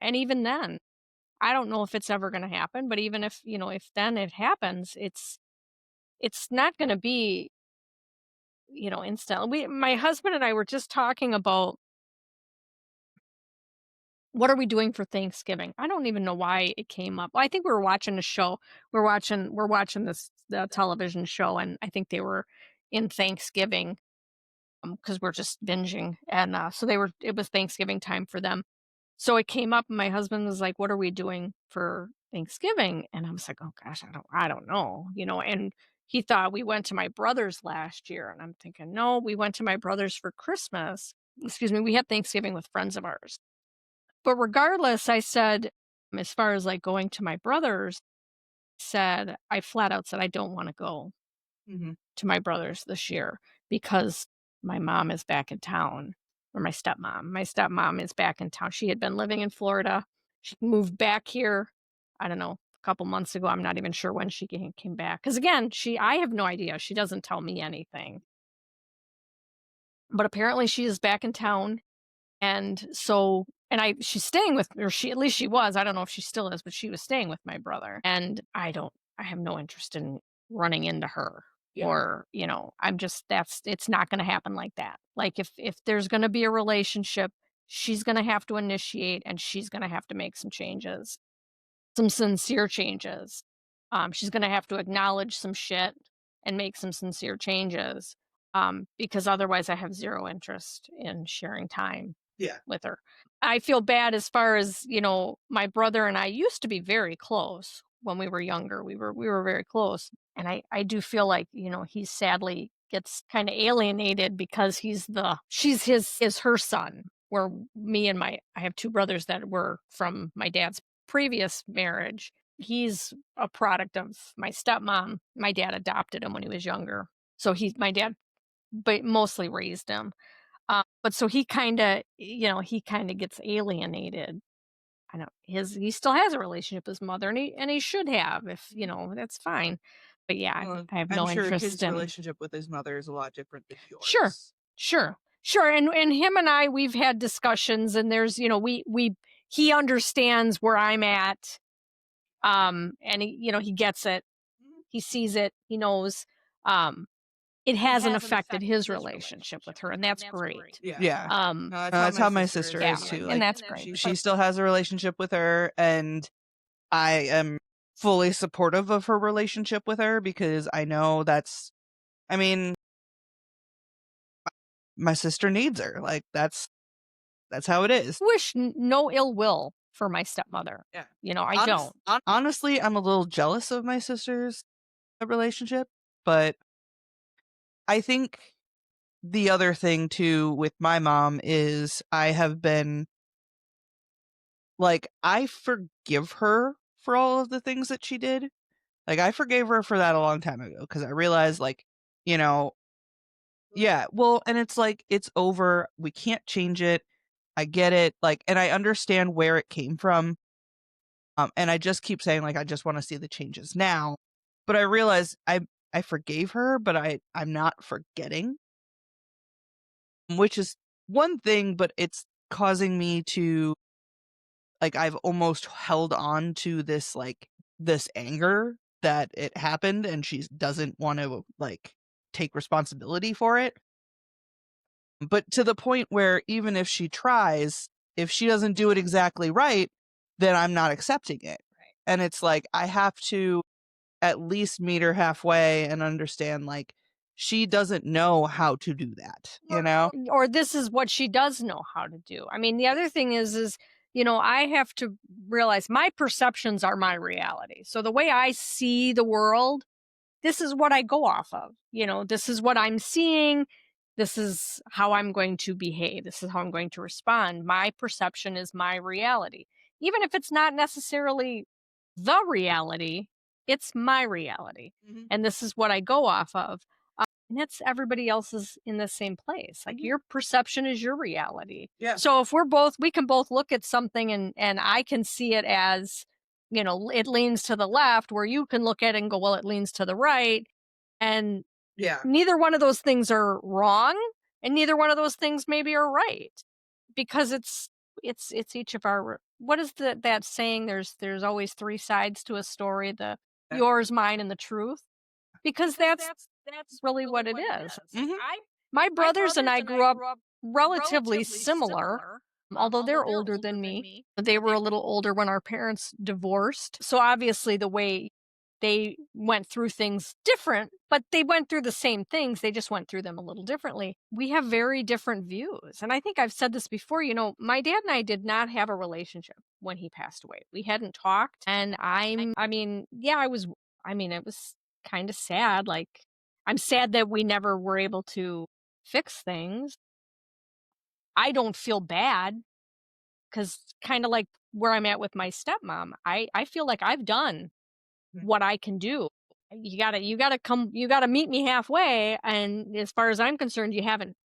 [SPEAKER 2] And even then, I don't know if it's ever going to happen, but even if then it happens, it's not gonna be, instant. My husband and I were just talking about what are we doing for Thanksgiving? I don't even know why it came up. Well, I think we were watching a show. We're watching this the television show, and I think they were in Thanksgiving because we're just binging, and so it was Thanksgiving time for them. So it came up, and my husband was like, "What are we doing for Thanksgiving?" And I was like, "Oh gosh, I don't know," And he thought we went to my brother's last year, and I'm thinking, "No, we went to my brother's for Christmas." Excuse me, we had Thanksgiving with friends of ours. But regardless, I said, as far as like going to my brother's, I flat out said I don't want to go
[SPEAKER 1] Hmm.
[SPEAKER 2] to my brother's this year because my mom is back in town, or my stepmom. My stepmom is back in town. She had been living in Florida. She moved back here, I don't know, a couple months ago. I'm not even sure when she came back. Because again, I have no idea. She doesn't tell me anything. But apparently she is back in town. And so, she's staying with, or she, at least she was, I don't know if she still is, but she was staying with my brother. And I have no interest in running into her or, it's not going to happen like that. Like if there's going to be a relationship, she's going to have to initiate and she's going to have to make some changes, some sincere changes. She's going to have to acknowledge some shit and make some sincere changes. Because otherwise I have zero interest in sharing time
[SPEAKER 1] Yeah.
[SPEAKER 2] with her. I feel bad as far as, my brother and I used to be very close when we were younger. We were very close. And I do feel like, he sadly gets kind of alienated because she's is her son. Where I have two brothers that were from my dad's previous marriage. He's a product of my stepmom. My dad adopted him when he was younger. So my dad but mostly raised him. But so he kinda gets alienated. I know he still has a relationship with his mother, and he should have that's fine. But yeah,
[SPEAKER 1] Well,
[SPEAKER 2] I have
[SPEAKER 1] I'm
[SPEAKER 2] no
[SPEAKER 1] sure
[SPEAKER 2] interest
[SPEAKER 1] his
[SPEAKER 2] in.
[SPEAKER 1] relationship with his mother is a lot different than
[SPEAKER 2] Sure,
[SPEAKER 1] yours.
[SPEAKER 2] sure, sure, and him and we've had discussions, and there's we he understands where I'm at, and he gets it. He sees it, he knows, um, it hasn't affected his relationship with her, and that's great.
[SPEAKER 1] Yeah.
[SPEAKER 2] Um,
[SPEAKER 1] No, that's how my sister
[SPEAKER 2] yeah,
[SPEAKER 1] is too.
[SPEAKER 2] and
[SPEAKER 1] Like
[SPEAKER 2] that's great.
[SPEAKER 1] she still has a relationship with her, and I am fully supportive of her relationship with her because I know I mean, my sister needs her. Like that's how it is.
[SPEAKER 2] Wish no ill will for my stepmother.
[SPEAKER 1] Yeah.
[SPEAKER 2] I don't.
[SPEAKER 1] Honestly, I'm a little jealous of my sister's relationship, but I think the other thing too with my mom is I have been like I forgive her for all of the things that she did. Like, I forgave her for that a long time ago because I realized, like, you know, yeah, well, and it's like, it's over. We can't change it. I get it. Like, and I understand where it came from. And I just keep saying, like, I just want to see the changes now. But I realize I forgave her, but I'm not forgetting, which is one thing, but it's causing me to, like, I've almost held on to this, like, this anger that it happened and she doesn't want to, like, take responsibility for it. But to the point where even if she tries, if she doesn't do it exactly right, then I'm not accepting it.
[SPEAKER 2] Right.
[SPEAKER 1] And it's like, I have to at least meet her halfway and understand, like, she doesn't know how to do that, you know?
[SPEAKER 2] Or this is what she does know how to do. I mean, the other thing is, I have to realize my perceptions are my reality. So the way I see the world, this is what I go off of. This is what I'm seeing. This is how I'm going to behave. This is how I'm going to respond. My perception is my reality. Even if it's not necessarily the reality, it's my reality.
[SPEAKER 1] Mhm.
[SPEAKER 2] And this is what I go off of. And it's everybody else's in the same place. Like,
[SPEAKER 1] Mhm.
[SPEAKER 2] your perception is your reality.
[SPEAKER 1] Yeah.
[SPEAKER 2] So if we can both look at something and I can see it as, it leans to the left, where you can look at it and go, well, it leans to the right. And
[SPEAKER 1] Yeah.
[SPEAKER 2] neither one of those things are wrong, and neither one of those things maybe are right, because it's each of our, what is that saying, there's always three sides to a story, the
[SPEAKER 1] Yeah.
[SPEAKER 2] yours, mine, and the truth, because that's really what it is.
[SPEAKER 1] Mhm.
[SPEAKER 2] My brothers and I grew up relatively similar, although they're older than me. They were a little older when our parents divorced. So obviously the way they went through things different, but they went through the same things. They just went through them a little differently. We have very different views. And I think I've said this before, my dad and I did not have a relationship when he passed away. We hadn't talked. And it was kind of sad. Like, I'm sad that we never were able to fix things. I don't feel bad, because kind of like where I'm at with my stepmom, I feel like I've done what I can do. You gotta meet me halfway. And as far as I'm concerned, they haven't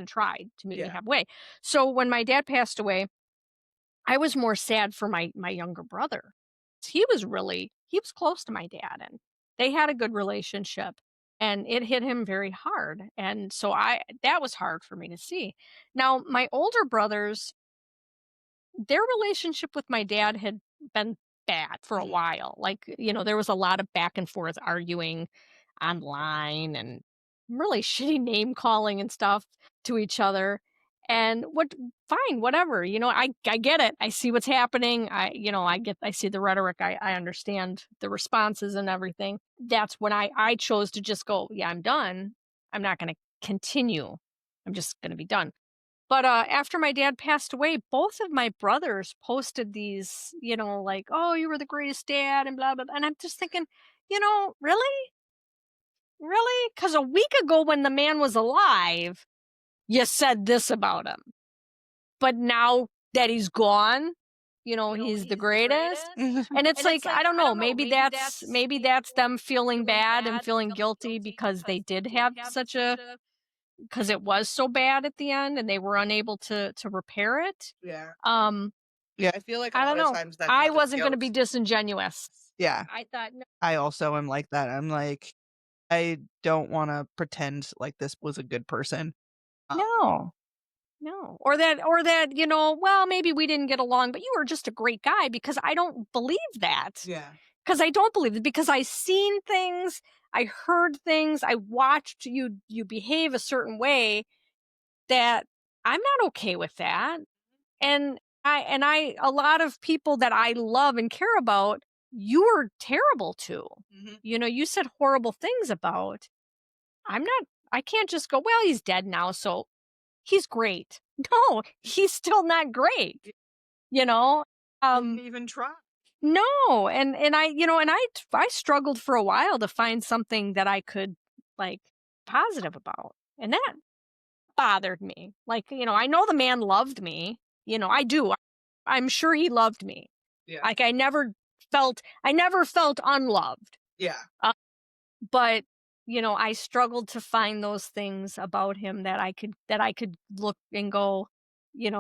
[SPEAKER 2] tried to meet me
[SPEAKER 1] Yeah.
[SPEAKER 2] halfway. So when my dad passed away, I was more sad for my younger brother. He was close to my dad, and they had a good relationship, and it hit him very hard. And so that was hard for me to see. Now, my older brothers, their relationship with my dad had been bad for a
[SPEAKER 1] Mhm.
[SPEAKER 2] while. Like, there was a lot of back and forth arguing online, and really shitty name calling and stuff to each other. And fine, whatever. I get it. I see what's happening. I see the rhetoric. I understand the responses and everything. That's when I chose to just go, yeah, I'm done. I'm not going to continue. I'm just going to be done. But after my dad passed away, both of my brothers posted these, like, oh, you were the greatest dad and blah, blah, blah. And I'm just thinking, really? Really? Because a week ago, when the man was alive, you said this about him. But now that he's gone, he's the greatest.
[SPEAKER 1] Mhm.
[SPEAKER 2] And it's like, I don't know, maybe that's them feeling bad and feeling guilty because they did have because it was so bad at the end and they were unable to repair it.
[SPEAKER 1] Yeah.
[SPEAKER 2] Um,
[SPEAKER 1] Yeah, I feel like a
[SPEAKER 2] I
[SPEAKER 1] lot
[SPEAKER 2] don't
[SPEAKER 1] of
[SPEAKER 2] know.
[SPEAKER 1] times that's
[SPEAKER 2] I
[SPEAKER 1] out of
[SPEAKER 2] wasn't going to be
[SPEAKER 1] guilt.
[SPEAKER 2] disingenuous.
[SPEAKER 1] Yeah.
[SPEAKER 2] I thought, no,
[SPEAKER 1] I also am like that. I'm like, I don't wanna pretend like this was a good person. Um,
[SPEAKER 2] no, no. Or that, well, maybe we didn't get along, but you were just a great guy, because I don't believe that.
[SPEAKER 1] yeah.
[SPEAKER 2] Because I don't believe it, because I seen things, I heard things, I watched you behave a certain way that I'm not okay with that. And a lot of people that I love and care about, you were terrible to.
[SPEAKER 1] Mhm.
[SPEAKER 2] You said horrible things about. I can't just go, well, he's dead now, so he's great. No, he's still not great, you know?
[SPEAKER 1] Didn't
[SPEAKER 2] Um,
[SPEAKER 1] even try.
[SPEAKER 2] no. And I struggled for a while to find something that I could, like, positive about. And that bothered me. Like, I know the man loved me. I do. I'm sure he loved me.
[SPEAKER 1] Yeah.
[SPEAKER 2] Like, I never never felt unloved.
[SPEAKER 1] Yeah.
[SPEAKER 2] But I struggled to find those things about him that I could look and go,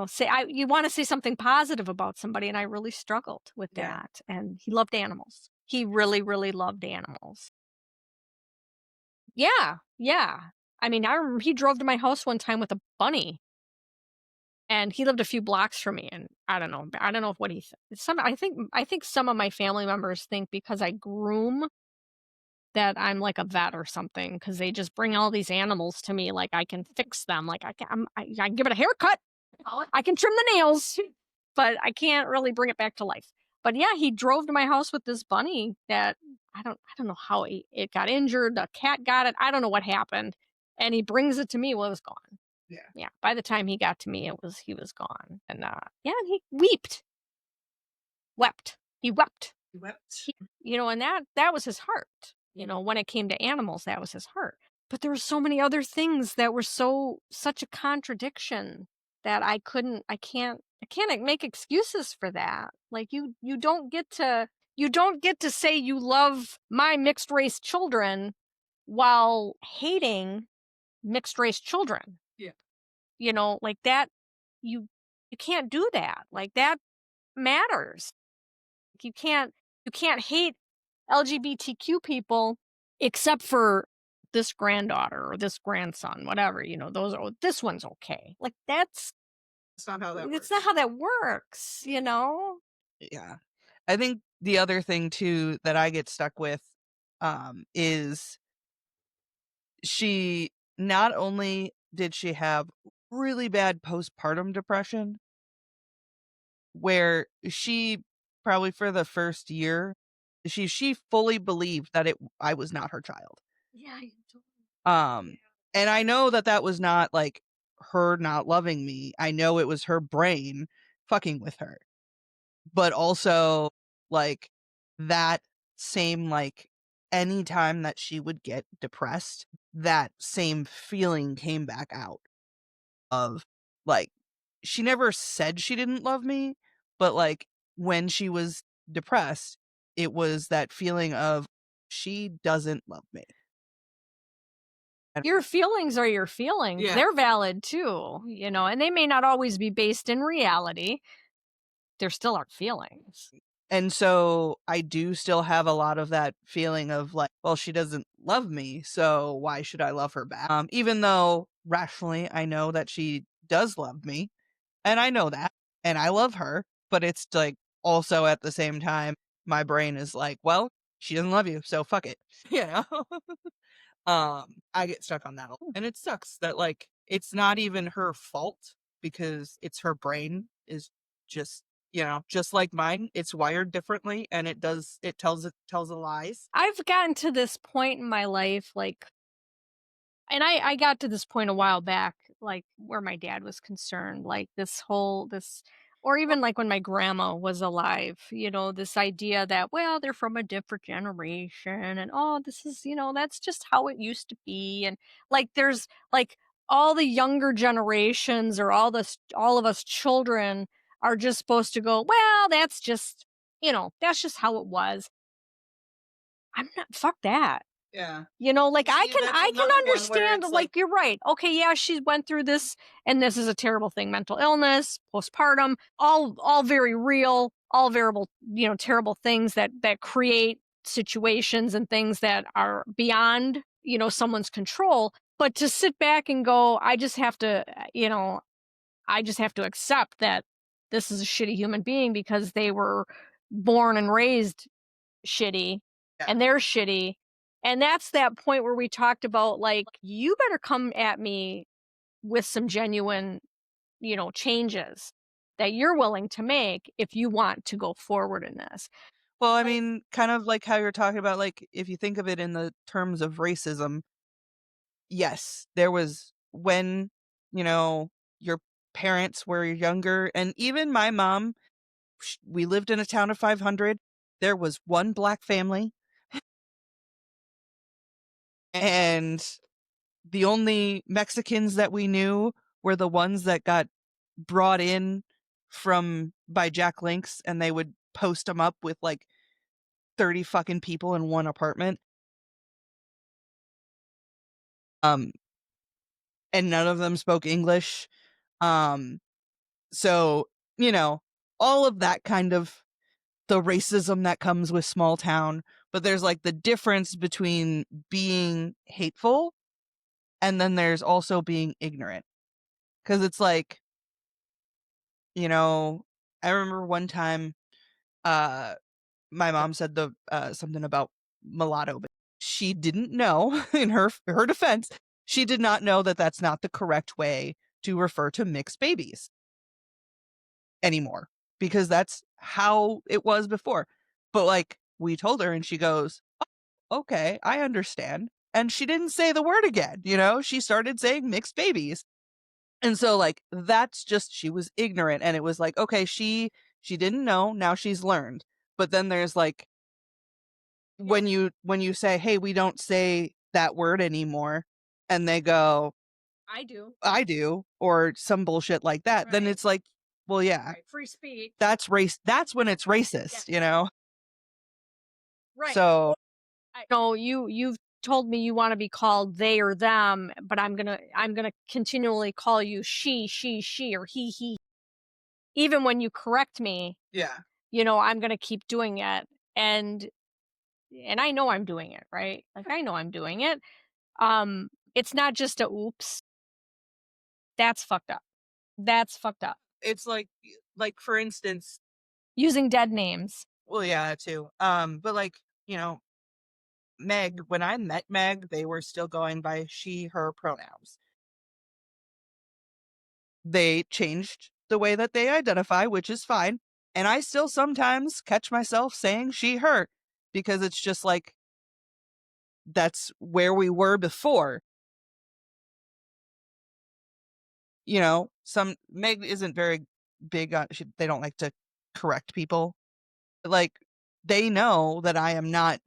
[SPEAKER 2] say you want to say something positive about somebody, and I really struggled with
[SPEAKER 1] Yeah.
[SPEAKER 2] that. And he loved animals. He really, really loved animals. Yeah, yeah. I mean, I remember he drove to my house one time with a bunny, and he lived a few blocks from me. And I don't know what he some I think some of my family members think because I groom that I'm like a vet or something, because they just bring all these animals to me like I can fix them. Like I can give it a haircut, I can trim the nails, but I can't really bring it back to life. But yeah, he drove to my house with this bunny that I don't know how it got injured. A cat got it. I don't know what happened, and he brings it to me. Well, it was gone.
[SPEAKER 1] Yeah.
[SPEAKER 2] Yeah, by the time he got to me, he was gone. And yeah, and he wept. He wept.
[SPEAKER 1] You wept.
[SPEAKER 2] And that was his heart. When it came to animals, that was his heart. But there were so many other things that were such a contradiction that I can't make excuses for that. Like you don't get to say you love my mixed race children while hating mixed race children.
[SPEAKER 1] Yeah.
[SPEAKER 2] Like that you you can't do that. Like that matters. You can't hate LGBTQ people except for this granddaughter or this grandson, whatever, this one's okay. Like
[SPEAKER 1] That's not how that
[SPEAKER 2] it's
[SPEAKER 1] works.
[SPEAKER 2] not how that works.
[SPEAKER 1] Yeah. I think the other thing too that I get stuck with is she not only did she have really bad postpartum depression where she probably for the first year she fully believed that I was not her child.
[SPEAKER 2] Yeah, you totally.
[SPEAKER 1] Um and I know that that was not like her not loving me. I know it was her brain fucking with her. But also like that same like anytime that she would get depressed, that same feeling came back out of like she never said she didn't love me, but like when she was depressed, it was that feeling of she doesn't love me.
[SPEAKER 2] Your feelings are your feelings.
[SPEAKER 1] Yeah.
[SPEAKER 2] They're valid too, and they may not always be based in reality. They're still our feelings.
[SPEAKER 1] And so I do still have a lot of that feeling of like, well, she doesn't love me, so why should I love her back? Even though rationally I know that she does love me, and I know that, and I love her, but it's like also at the same time, my brain is like, well, she doesn't love you, so fuck it. You know? I get stuck on that a lot. And it sucks that like it's not even her fault because it's her brain is just just like mine, it's wired differently and it tells lies.
[SPEAKER 2] I've gotten to this point in my life, like, and I got to this point a while back, like where my dad was concerned, like or even like when my grandma was alive, this idea that, well, they're from a different generation, and oh, this is, that's just how it used to be. And like, there's like all the younger generations or all of us children are just supposed to go, well, that's just how it was. I'm not, fuck that.
[SPEAKER 1] Yeah.
[SPEAKER 2] Like I
[SPEAKER 1] See,
[SPEAKER 2] can
[SPEAKER 1] that's
[SPEAKER 2] I can
[SPEAKER 1] another one where
[SPEAKER 2] understand,
[SPEAKER 1] it's
[SPEAKER 2] like you're right. Okay, yeah, she went through this, and this is a terrible thing. Mental illness, postpartum, all very real, all variable, terrible things that create situations and things that are beyond, someone's control. But to sit back and go, I just have to accept that this is a shitty human being because they were born and raised shitty,
[SPEAKER 1] Yeah.
[SPEAKER 2] and they're shitty. And that's that point where we talked about, like, you better come at me with some genuine, changes that you're willing to make if you want to go forward in this.
[SPEAKER 1] Well, I mean, kind of like how you're talking about, like, if you think of it in the terms of racism, yes, there was when, your parents were younger, and even my mom, we lived in a town of 500. There was one black family, and the only Mexicans that we knew were the ones that got brought in by Jack Links, and they would post them up with like 30 fucking people in one apartment. And none of them spoke English. So, you know, all of that kind of the racism that comes with small town, but there's like the difference between being hateful and then there's also being ignorant. Cause it's like, you know, I remember one time, uh, my mom said something about mulatto, but she didn't know in her defense, she did not know that that's not the correct way to refer to mixed babies anymore because that's how it was before. But like we told her and she goes, "Oh, okay, I understand." And she didn't say the word again, you know? She started saying mixed babies. And so like that's just she was ignorant and it was like, okay, she didn't know, now she's learned. But then there's like when you say, "Hey, we don't say that word anymore." And they go,
[SPEAKER 2] I do.
[SPEAKER 1] "I do," or some bullshit like that, then
[SPEAKER 2] Right.
[SPEAKER 1] it's like, well, yeah,
[SPEAKER 2] Right. Free speech.
[SPEAKER 1] that's that's when it's racist, you know?
[SPEAKER 2] Right.
[SPEAKER 1] So,
[SPEAKER 2] I know you've told me you want to be called they or them, but I'm gonna continually call you she, or he. Even when you correct me,
[SPEAKER 1] yeah.
[SPEAKER 2] I'm gonna keep doing it. And I know I'm doing it, right? Like I know I'm doing it. It's not just a oops. That's fucked up. That's fucked up.
[SPEAKER 1] It's like for instance,
[SPEAKER 2] Using dead names.
[SPEAKER 1] well, yeah, too. But like, you know, Meg, when I met Meg, they were still going by she, her pronouns. They changed the way that they identify, which is fine. And I still sometimes catch myself saying she, her, because it's just like, that's where we were before. You know, some Meg isn't very big on, they don't like to correct people. Like, they know that I am not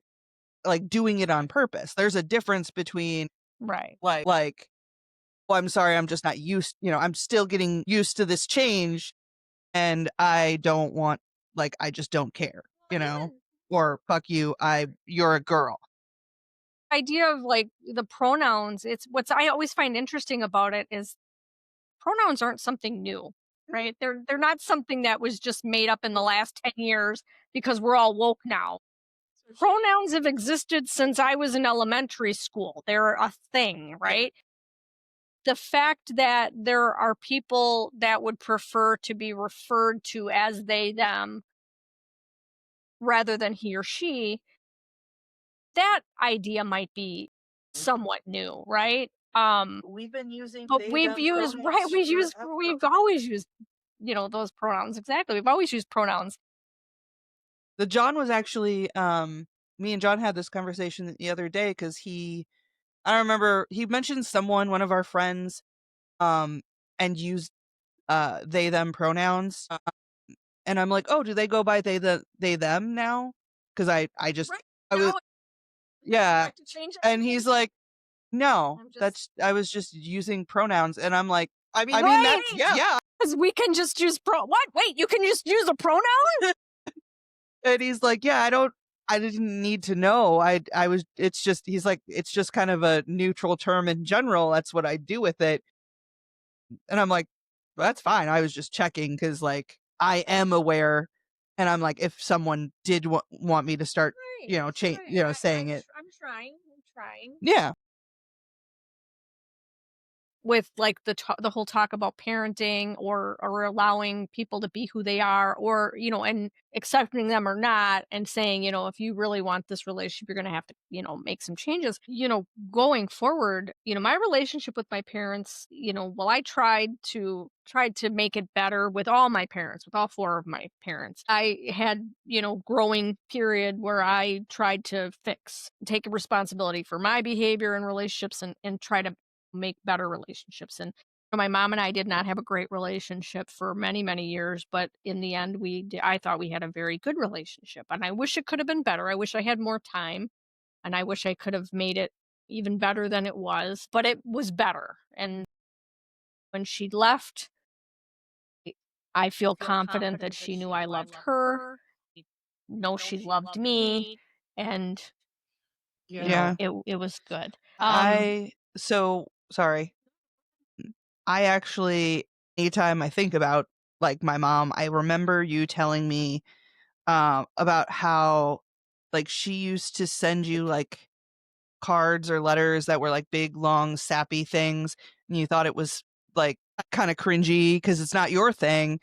[SPEAKER 1] like doing it on purpose. There's a difference between
[SPEAKER 2] Right.
[SPEAKER 1] like, well, I'm sorry, I'm just not used, I'm still getting used to this change and I don't want, like, I just don't care, or fuck you, you're a girl.
[SPEAKER 2] Idea of like the pronouns, it's what's I always find interesting about it is pronouns aren't something new, right? They're not something that was just made up in the last 10 years because we're all woke now. Pronouns have existed since I was in elementary school. They're a thing, right? The fact that there are people that would prefer to be referred to as they, them, rather than he or she, that idea might be somewhat new, right?
[SPEAKER 1] We've been using
[SPEAKER 2] But
[SPEAKER 1] they,
[SPEAKER 2] we've
[SPEAKER 1] them
[SPEAKER 2] used, right,
[SPEAKER 1] pronouns forever.
[SPEAKER 2] we've always used, those pronouns. Exactly. We've always used pronouns.
[SPEAKER 1] The John was actually, me and John had this conversation the other day because I don't remember, he mentioned someone, one of our friends, um, and used, they, them pronouns. And I'm like, oh, do they go by they, them now? Because I just,
[SPEAKER 2] Right
[SPEAKER 1] I was,
[SPEAKER 2] now,
[SPEAKER 1] yeah.
[SPEAKER 2] like to change it.
[SPEAKER 1] And he's like, no,
[SPEAKER 2] I'm just,
[SPEAKER 1] I was just using pronouns. And I'm like, I mean,
[SPEAKER 2] right,
[SPEAKER 1] that's, yeah.
[SPEAKER 2] because we can just use what? Wait, you can just use a pronoun?
[SPEAKER 1] And he's like, yeah, I didn't need to know. I was, it's just, he's like, it's just kind of a neutral term in general. That's what I do with it. And I'm like, well, that's fine. I was just checking because like I am aware. And I'm like, if someone did want me to start,
[SPEAKER 2] Right,
[SPEAKER 1] change,
[SPEAKER 2] right.
[SPEAKER 1] saying it.
[SPEAKER 2] I'm trying. I'm trying.
[SPEAKER 1] Yeah.
[SPEAKER 2] With like the whole talk about parenting or allowing people to be who they are, or and accepting them or not, and saying, if you really want this relationship, you're going to have to make some changes, going forward. My relationship with my parents, well, I tried to make it better with all my parents, with all four of my parents. I had growing period where I tried to take responsibility for my behavior in relationships, and try to make better relationships. And my mom and I did not have a great relationship for many, many years, but in the end, I thought we had a very good relationship. And I wish it could have been better. I wish I had more time, and I wish I could have made it even better than it was, but it was better. And when she left, I feel confident that she knew I loved her. know she loved me, and
[SPEAKER 1] Yeah.
[SPEAKER 2] it was good.
[SPEAKER 1] Sorry. I actually, anytime I think about like my mom, I remember you telling me about how like she used to send you like cards or letters that were like big, long, sappy things, and you thought it was like kind of cringy because it's not your thing,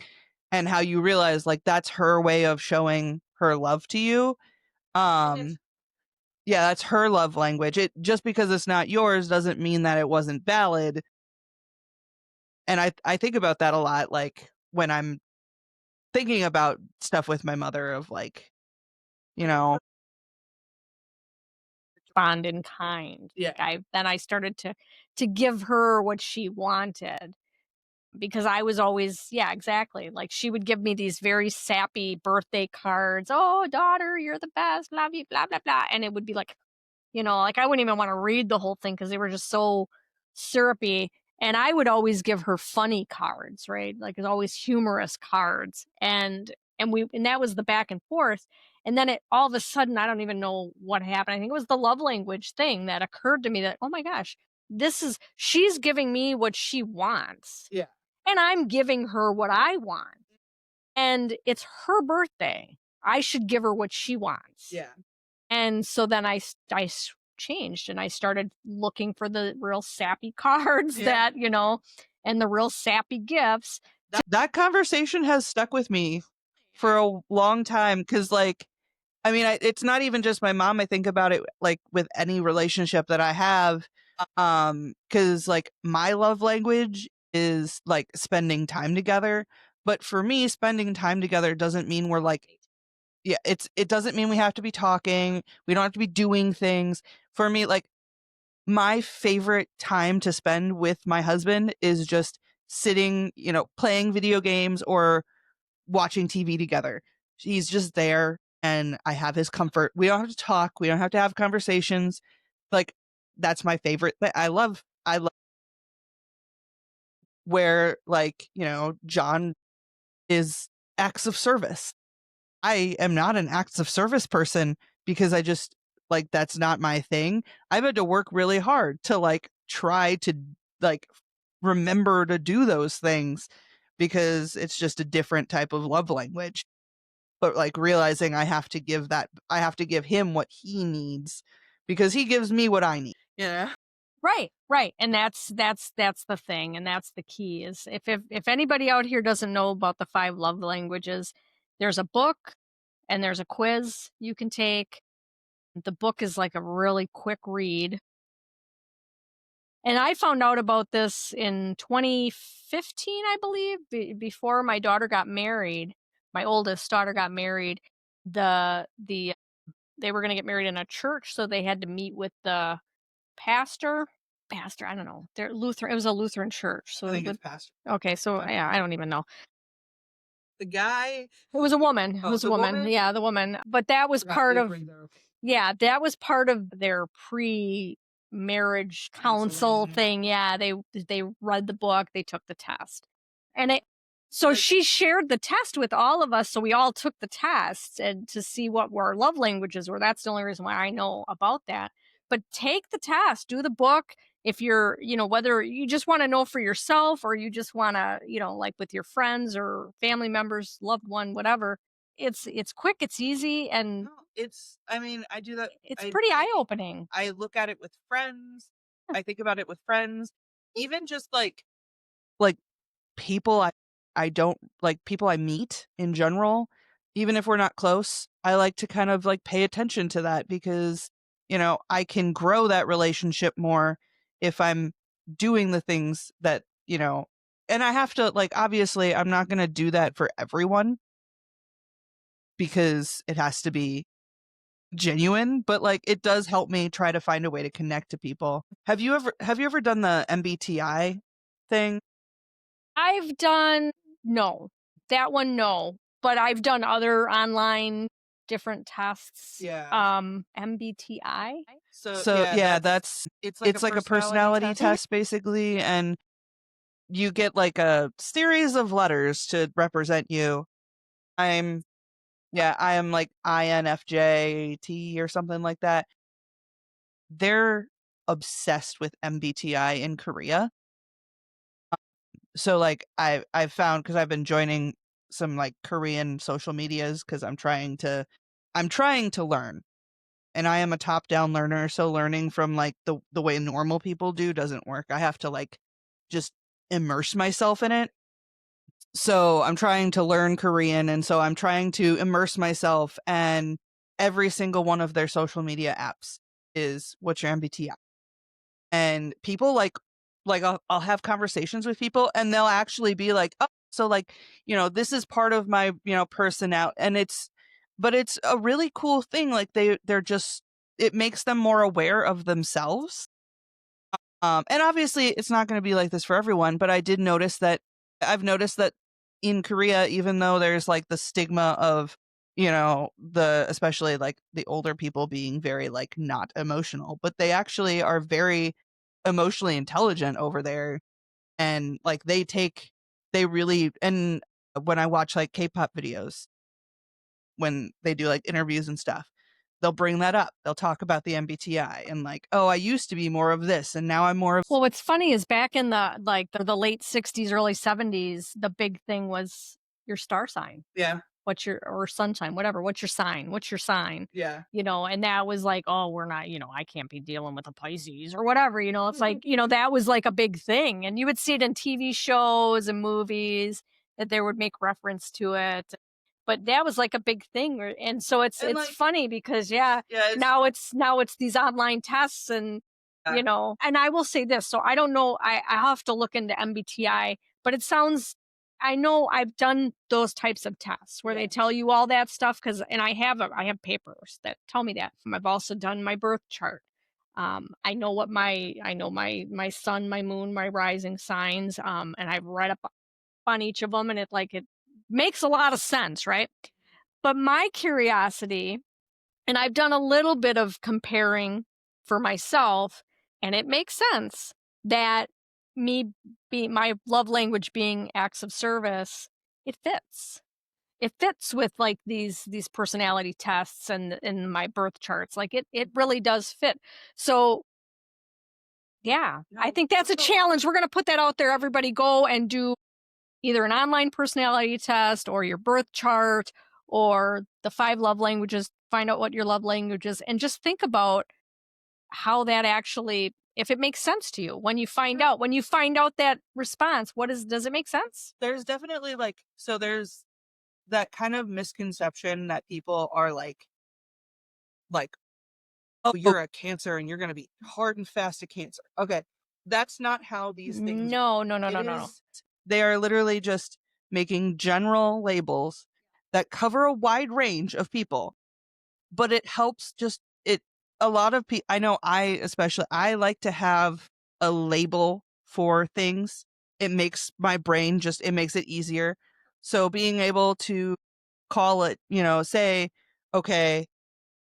[SPEAKER 1] and how you realize like that's her way of showing her love to you. Yeah, that's her love language. It just because it's not yours doesn't mean that it wasn't valid. And I think about that a lot, like when I'm thinking about stuff with my mother of like, you know,
[SPEAKER 2] Respond in kind.
[SPEAKER 1] yeah,
[SPEAKER 2] Like I started to give her what she wanted, because I was always, yeah, exactly. Like she would give me these very sappy birthday cards. Oh, daughter, you're the best. Love you, blah blah blah. And it would be like, like I wouldn't even want to read the whole thing because they were just so syrupy. And I would always give her funny cards, right? Like it's always humorous cards. And that was the back and forth. And then it all of a sudden, I don't even know what happened. I think it was the love language thing that occurred to me that, oh my gosh, she's giving me what she wants.
[SPEAKER 1] yeah,
[SPEAKER 2] And I'm giving her what I want. And it's her birthday. I should give her what she wants.
[SPEAKER 1] yeah.
[SPEAKER 2] And so then I changed, and I started looking for the real sappy cards
[SPEAKER 1] Yeah.
[SPEAKER 2] that, and the real sappy gifts.
[SPEAKER 1] That conversation has stuck with me for a long time because, like, I mean, it's not even just my mom. I think about it like with any relationship that I have, because like my love language is like spending time together. But for me, spending time together doesn't mean we're like, yeah, it doesn't mean we have to be talking. We don't have to be doing things. For me, like my favorite time to spend with my husband is just sitting, playing video games or watching TV together. He's just there and I have his comfort. We don't have to talk. We don't have to have conversations. Like that's my favorite thing. I love where like, John is acts of service. I am not an acts of service person because I just like that's not my thing. I've had to work really hard to like try to like remember to do those things because it's just a different type of love language. But like realizing I have to give him what he needs because he gives me what I need. Yeah.
[SPEAKER 2] Right, right. And that's the thing, and that's the key is if anybody out here doesn't know about the 5 love languages, there's a book and there's a quiz you can take. The book is like a really quick read. And I found out about this in 2015, I believe, before my daughter got married. My oldest daughter got married. They were going to get married in a church, so they had to meet with the pastor. I don't know. They're Lutheran. It was a Lutheran church. So
[SPEAKER 1] I think it's pastor.
[SPEAKER 2] okay, so yeah, I don't even know.
[SPEAKER 1] The guy.
[SPEAKER 2] It was a woman. It
[SPEAKER 1] Oh,
[SPEAKER 2] was a
[SPEAKER 1] the
[SPEAKER 2] woman.
[SPEAKER 1] woman?
[SPEAKER 2] Yeah, the woman. But that was part of yeah, that was part of their pre-marriage counsel
[SPEAKER 1] Counseling.
[SPEAKER 2] thing. Yeah, they read the book, they took the test. And so she shared the test with all of us, so we all took the test and to see what our love languages were. That's the only reason why I know about that. But take the test, do the book. If you're, whether you just want to know for yourself or you just want to, like with your friends or family members, loved one, whatever, it's quick, it's easy, and
[SPEAKER 1] No, I do that.
[SPEAKER 2] it's pretty eye-opening.
[SPEAKER 1] I look at it with friends. I think about it with friends. Even just like people I don't like people I meet in general, even if we're not close, I like to kind of like pay attention to that because, I can grow that relationship more if I'm doing the things that, and I have to like obviously I'm not going to do that for everyone because it has to be genuine, but like it does help me try to find a way to connect to people. Have you ever done the MBTI thing?
[SPEAKER 2] I've done no. That one, no. But I've done other online different tests.
[SPEAKER 1] Yeah.
[SPEAKER 2] MBTI.
[SPEAKER 1] So yeah, it's like a personality test basically, and you get like a series of letters to represent you. I'm Yeah, I am like INFJT or something like that. They're obsessed with MBTI in Korea. So like I've found because I've been joining some like Korean social medias because I'm trying to learn. And I am a top-down learner, so learning from like the way normal people do doesn't work. I have to like just immerse myself in it. So I'm trying to learn Korean, and so I'm trying to immerse myself, and every single one of their social media apps is what's your MBTI. And people like I'll have conversations with people and they'll actually be like, oh, so like, this is part of my, personality. And but it's a really cool thing. Like they're just, it makes them more aware of themselves. And obviously it's not going to be like this for everyone, but I've noticed that in Korea, even though there's like the stigma of, especially like the older people being very like not emotional, but they actually are very emotionally intelligent over there. And like they really, and when I watch like K-pop videos, when they do like interviews and stuff, they'll bring that up. They'll talk about the MBTI and like, oh, I used to be more of this and now I'm more of.
[SPEAKER 2] Well, what's funny is back in the late 60s, early 70s, the big thing was your star sign.
[SPEAKER 1] Yeah.
[SPEAKER 2] Or sun sign, whatever. What's your sign? What's your sign?
[SPEAKER 1] Yeah.
[SPEAKER 2] And that was like, oh, we're not, I can't be dealing with a Pisces or whatever. It's like, that was like a big thing. And you would see it in TV shows and movies that they would make reference to it. But that was like a big thing. And so it's
[SPEAKER 1] like,
[SPEAKER 2] funny because
[SPEAKER 1] yeah,
[SPEAKER 2] now it's these online tests and and I will say this. So I don't know, I have to look into MBTI, but it sounds I know I've done those types of tests where they tell you all that stuff and I have papers that tell me that. I've also done my birth chart. I know my sun, my moon, my rising signs. And I've read up on each of them, and it makes a lot of sense, right? But my curiosity, and I've done a little bit of comparing for myself, and it makes sense that my love language being acts of service, it fits. It fits with like these personality tests and in my birth charts. Like it really does fit. So yeah, I think that's a challenge. We're gonna put that out there. Everybody go and do either an online personality test or your birth chart or the 5 love languages, find out what your love language is, and just think about how that actually, if it makes sense to you when you find out that response, does it make sense?
[SPEAKER 1] There's definitely there's that kind of misconception that people are like, oh, you're a Cancer and you're going to be hard and fast a Cancer. Okay. That's not how these things.
[SPEAKER 2] No.
[SPEAKER 1] They are literally just making general labels that cover a wide range of people, but it helps just it. A lot of people, I know I like to have a label for things. It makes my brain it makes it easier. So being able to call it, say, okay,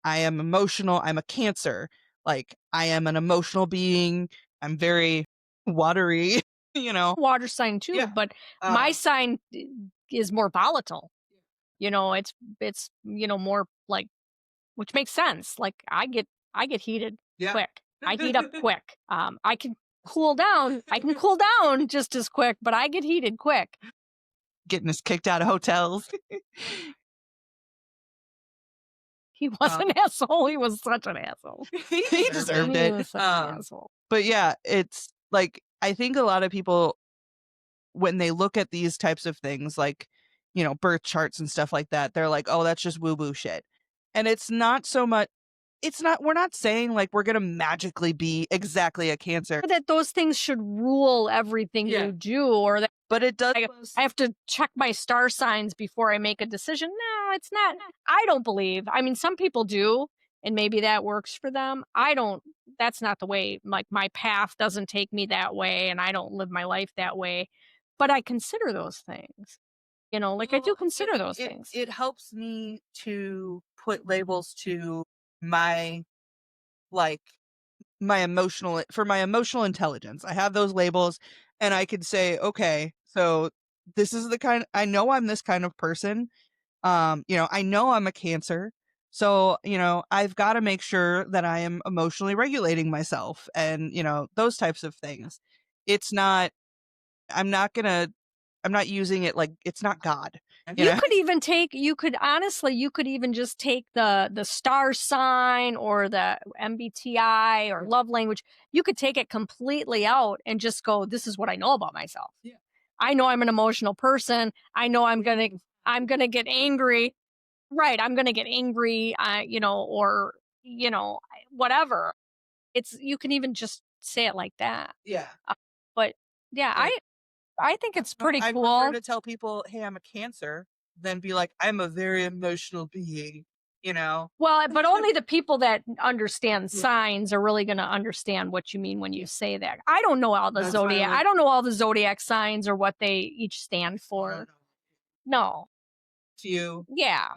[SPEAKER 1] I am emotional. I'm a Cancer. Like I am an emotional being. I'm very watery,
[SPEAKER 2] Water sign too,
[SPEAKER 1] Yeah.
[SPEAKER 2] but my sign is more volatile. It's more like, which makes sense. Like I get heated quick. I heat up quick. I can cool down. I can cool down just as quick, but I get heated quick.
[SPEAKER 1] Getting us kicked out of hotels.
[SPEAKER 2] He was an asshole. He was such an asshole.
[SPEAKER 1] He deserved
[SPEAKER 2] He
[SPEAKER 1] it.
[SPEAKER 2] was such an asshole.
[SPEAKER 1] But yeah, it's like I think a lot of people when they look at these types of things like, birth charts and stuff like that, they're like, "Oh, that's just woo-woo shit." And it's not so much we're not saying like we're going to magically be exactly a Cancer.
[SPEAKER 2] That those things should rule everything you do, or that
[SPEAKER 1] But it does.
[SPEAKER 2] I have to check my star signs before I make a decision. No, it's not. I don't believe. I mean, some people do, and maybe that works for them. I don't. That's not the way. Like my path doesn't take me that way, and I don't live my life that way. But I consider those things. I do consider those things.
[SPEAKER 1] It helps me to put labels to my like my emotional intelligence. I have those labels and I could say, okay, so this is the kind I know I'm this kind of person. I know I'm a Cancer, so, I've got to make sure that I am emotionally regulating myself and, those types of things. It's not, I'm not gonna, I'm not using it like it's not God, you
[SPEAKER 2] You
[SPEAKER 1] know?
[SPEAKER 2] could even you could even just take the star sign or the MBTI or love language. You could take it completely out and just go, this is what I know about myself.
[SPEAKER 1] Yeah.
[SPEAKER 2] I know I'm an emotional person. I know I'm gonna get angry. Right. I'm gonna get angry, or whatever. You can even just say it like that.
[SPEAKER 1] Yeah.
[SPEAKER 2] But yeah,
[SPEAKER 1] Like,
[SPEAKER 2] I think it's pretty
[SPEAKER 1] I prefer
[SPEAKER 2] cool.
[SPEAKER 1] to tell people, hey, I'm a Cancer, than be like, I'm a very emotional being, you know?
[SPEAKER 2] Well, but only the people that understand signs are really going to understand what you mean when you say that. I don't know all the
[SPEAKER 1] That's why I
[SPEAKER 2] zodiac.
[SPEAKER 1] like-
[SPEAKER 2] I don't know all the zodiac signs or what they each stand
[SPEAKER 1] I
[SPEAKER 2] for.
[SPEAKER 1] don't know.
[SPEAKER 2] No.
[SPEAKER 1] Few.
[SPEAKER 2] Yeah.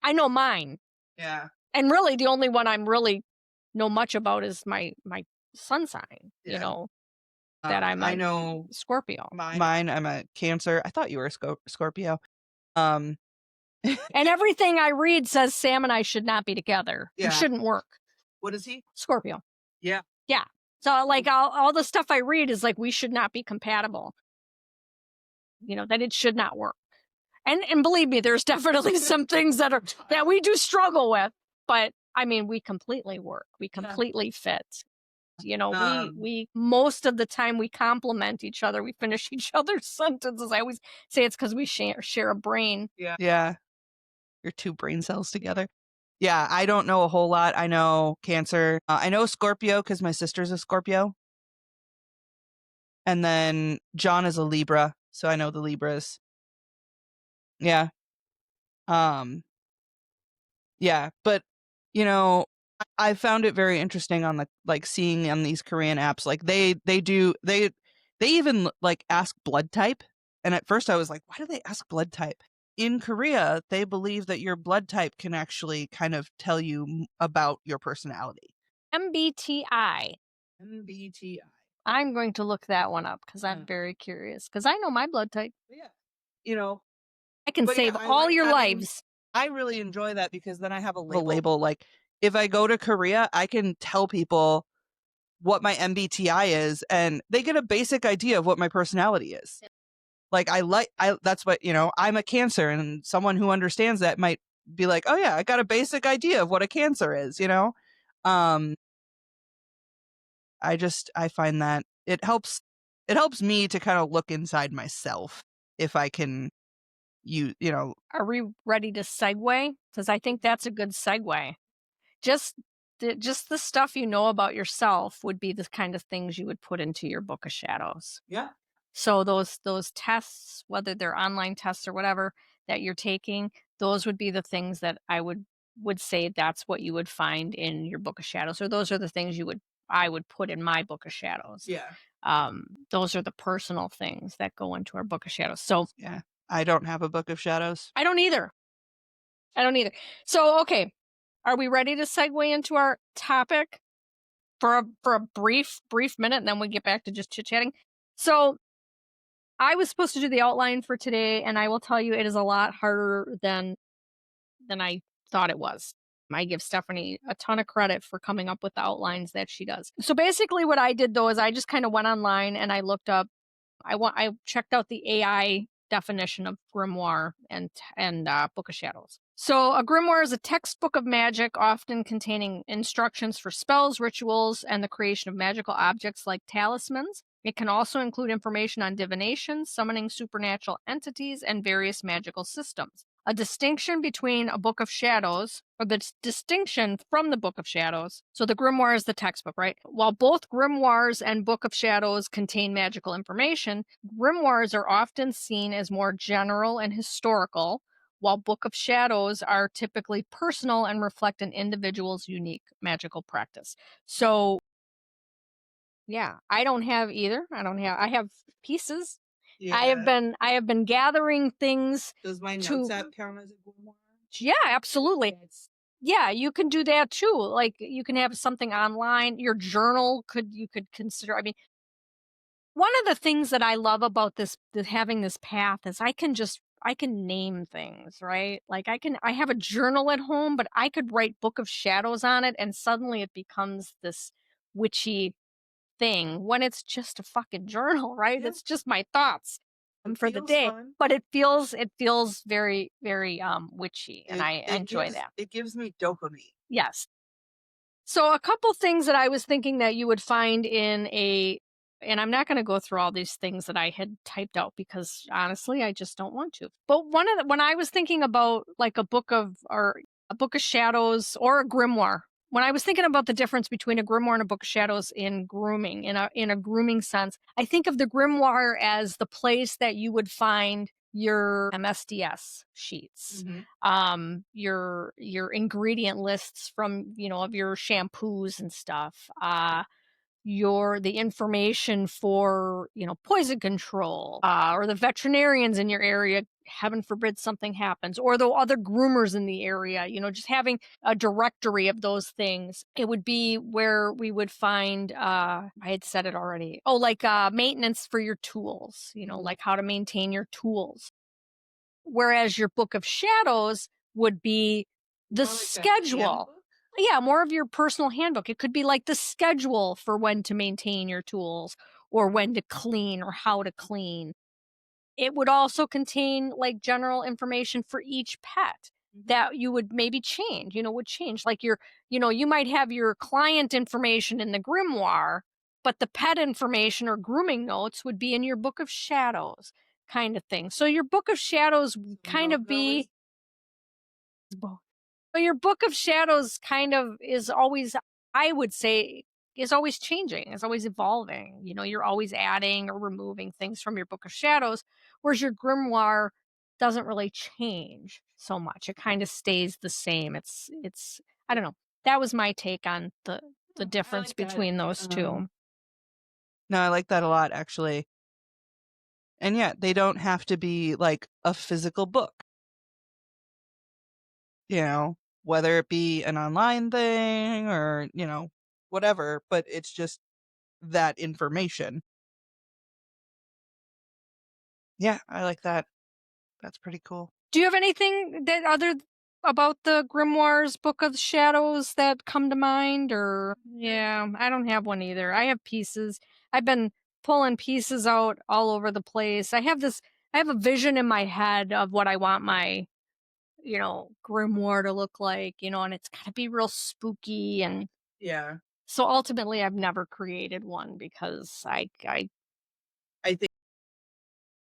[SPEAKER 2] I know mine.
[SPEAKER 1] Yeah.
[SPEAKER 2] And really the only one I'm really know much about is my sun sign,
[SPEAKER 1] Yeah.
[SPEAKER 2] that I'm
[SPEAKER 1] I
[SPEAKER 2] a
[SPEAKER 1] know
[SPEAKER 2] Scorpio.
[SPEAKER 1] mine. I'm a Cancer. I thought you were a Scorpio. Um,
[SPEAKER 2] And everything I read says Sam and I should not be together.
[SPEAKER 1] Yeah.
[SPEAKER 2] We shouldn't work.
[SPEAKER 1] what is he?
[SPEAKER 2] Scorpio.
[SPEAKER 1] Yeah.
[SPEAKER 2] Yeah. So like all the stuff I read is like we should not be compatible. That it should not work. And believe me, there's definitely some things that we do struggle with, but I mean we completely work. We completely fit. We most of the time we complement each other. We finish each other's sentences. I always say it's because we share a brain.
[SPEAKER 1] Yeah. Yeah. Your two brain cells together. Yeah, I don't know a whole lot. I know Cancer. I know Scorpio because my sister's a Scorpio. And then John is a Libra, so I know the Libras. Yeah. Um, yeah, but I found it very interesting on the like seeing on these Korean apps. Like they even like ask blood type. And at first I was like, why do they ask blood type? In Korea, they believe that your blood type can actually kind of tell you about your personality.
[SPEAKER 2] MBTI.
[SPEAKER 1] MBTI.
[SPEAKER 2] I'm going to look that one up because I'm very curious. Because I know my blood type.
[SPEAKER 1] Yeah. You know,
[SPEAKER 2] I can
[SPEAKER 1] But yeah,
[SPEAKER 2] save
[SPEAKER 1] I
[SPEAKER 2] all
[SPEAKER 1] like
[SPEAKER 2] your
[SPEAKER 1] having-
[SPEAKER 2] lives.
[SPEAKER 1] I really enjoy that because then I have a label. Like if I go to Korea, I can tell people what my MBTI is and they get a basic idea of what my personality is. Like that's what, I'm a Cancer and someone who understands that might be like, "Oh yeah, I got a basic idea of what a Cancer is," Um I find that it helps me to kind of look inside myself if I can
[SPEAKER 2] Are we ready to segue? Because I think that's a good segue. Just the stuff you know about yourself would be the kind of things you would put into your book of shadows.
[SPEAKER 1] Yeah.
[SPEAKER 2] So those tests, whether they're online tests or whatever that you're taking, those would be the things that I would say that's what you would find in your book of shadows, or those are the things I would put in my book of shadows.
[SPEAKER 1] Yeah.
[SPEAKER 2] Those are the personal things that go into our book of shadows. So
[SPEAKER 1] Yeah. I don't have a book of shadows.
[SPEAKER 2] I don't either. So okay, are we ready to segue into our topic for a brief minute, and then we get back to just chit chatting? So I was supposed to do the outline for today, and I will tell you it is a lot harder than I thought it was. I give Stephanie a ton of credit for coming up with the outlines that she does. So basically what I did though is I just kind of went online and I looked up I checked out the AI definition of grimoire and Book of Shadows. So a grimoire is a textbook of magic, often containing instructions for spells, rituals, and the creation of magical objects like talismans. It can also include information on divination, summoning supernatural entities, and various magical systems. A distinction between a Book of Shadows, or the distinction from the Book of Shadows. So the grimoire is the textbook, right? While both grimoires and Book of Shadows contain magical information, grimoires are often seen as more general and historical, while Book of Shadows are typically personal and reflect an individual's unique magical practice. So yeah, I don't have either. I have pieces.
[SPEAKER 1] Yeah.
[SPEAKER 2] I have been gathering things.
[SPEAKER 1] Does my notes app count as a grimoire?
[SPEAKER 2] Yeah, absolutely. Yeah, you can do that too. Like you can have something online. Your journal you could consider. I mean, one of the things that I love about having this path is I can just I can name things, right? Like I have a journal at home, but I could write Book of Shadows on it and suddenly it becomes this witchy thing when it's just a fucking journal, right?
[SPEAKER 1] Yeah.
[SPEAKER 2] It's just my thoughts
[SPEAKER 1] It
[SPEAKER 2] for the
[SPEAKER 1] feels
[SPEAKER 2] day.
[SPEAKER 1] fun.
[SPEAKER 2] But it feels very, very witchy and I
[SPEAKER 1] It
[SPEAKER 2] enjoy
[SPEAKER 1] gives
[SPEAKER 2] that.
[SPEAKER 1] it gives me dopamine.
[SPEAKER 2] Yes. So a couple things that I was thinking that you would find in a and I'm not going to go through all these things that I had typed out because honestly I just don't want to. But when I was thinking about like a book of shadows or a grimoire, when I was thinking about the difference between a grimoire and a book of shadows in grooming in a grooming sense, I think of the grimoire as the place that you would find your MSDS sheets,
[SPEAKER 1] Mhm.
[SPEAKER 2] your ingredient lists from of your shampoos and stuff, your the information for poison control, or the veterinarians in your area, heaven forbid something happens, or the other groomers in the area, just having a directory of those things. It would be where we would find, I had said it already, oh, like maintenance for your tools,
[SPEAKER 1] Mhm.
[SPEAKER 2] like how to maintain your tools. Whereas your book of shadows would be the
[SPEAKER 1] More like a
[SPEAKER 2] schedule.
[SPEAKER 1] handbook?
[SPEAKER 2] Yeah, more of your personal handbook. It could be like the schedule for when to maintain your tools or when to clean or how to clean. It would also contain like general information for each pet
[SPEAKER 1] Mhm.
[SPEAKER 2] that you would maybe change, would change. Like you might have your client information in the grimoire, but the pet information or grooming notes would be in your book of shadows kind of thing. So your book of shadows would kind
[SPEAKER 1] Both
[SPEAKER 2] of
[SPEAKER 1] always.
[SPEAKER 2] be both. But your book of shadows kind of is always, I would say, is always changing, is always evolving. You're always adding or removing things from your book of shadows, whereas your grimoire doesn't really change so much. It kind of stays the same. It's I don't know. That was my take on the
[SPEAKER 1] I
[SPEAKER 2] difference
[SPEAKER 1] like that.
[SPEAKER 2] between those two.
[SPEAKER 1] No, I like that a lot actually. And yeah, they don't have to be like a physical book, you know, whether it be an online thing or, whatever, but it's just that information. Yeah, I like that. That's pretty cool.
[SPEAKER 2] Do you have anything that other about the grimoires book of shadows that come to mind? Or yeah, I don't have one either. I have pieces. I've been pulling pieces out all over the place. I have a vision in my head of what I want my grimoire to look like, and it's got to be real spooky. And
[SPEAKER 1] Yeah.
[SPEAKER 2] so ultimately I've never created one because I
[SPEAKER 1] I think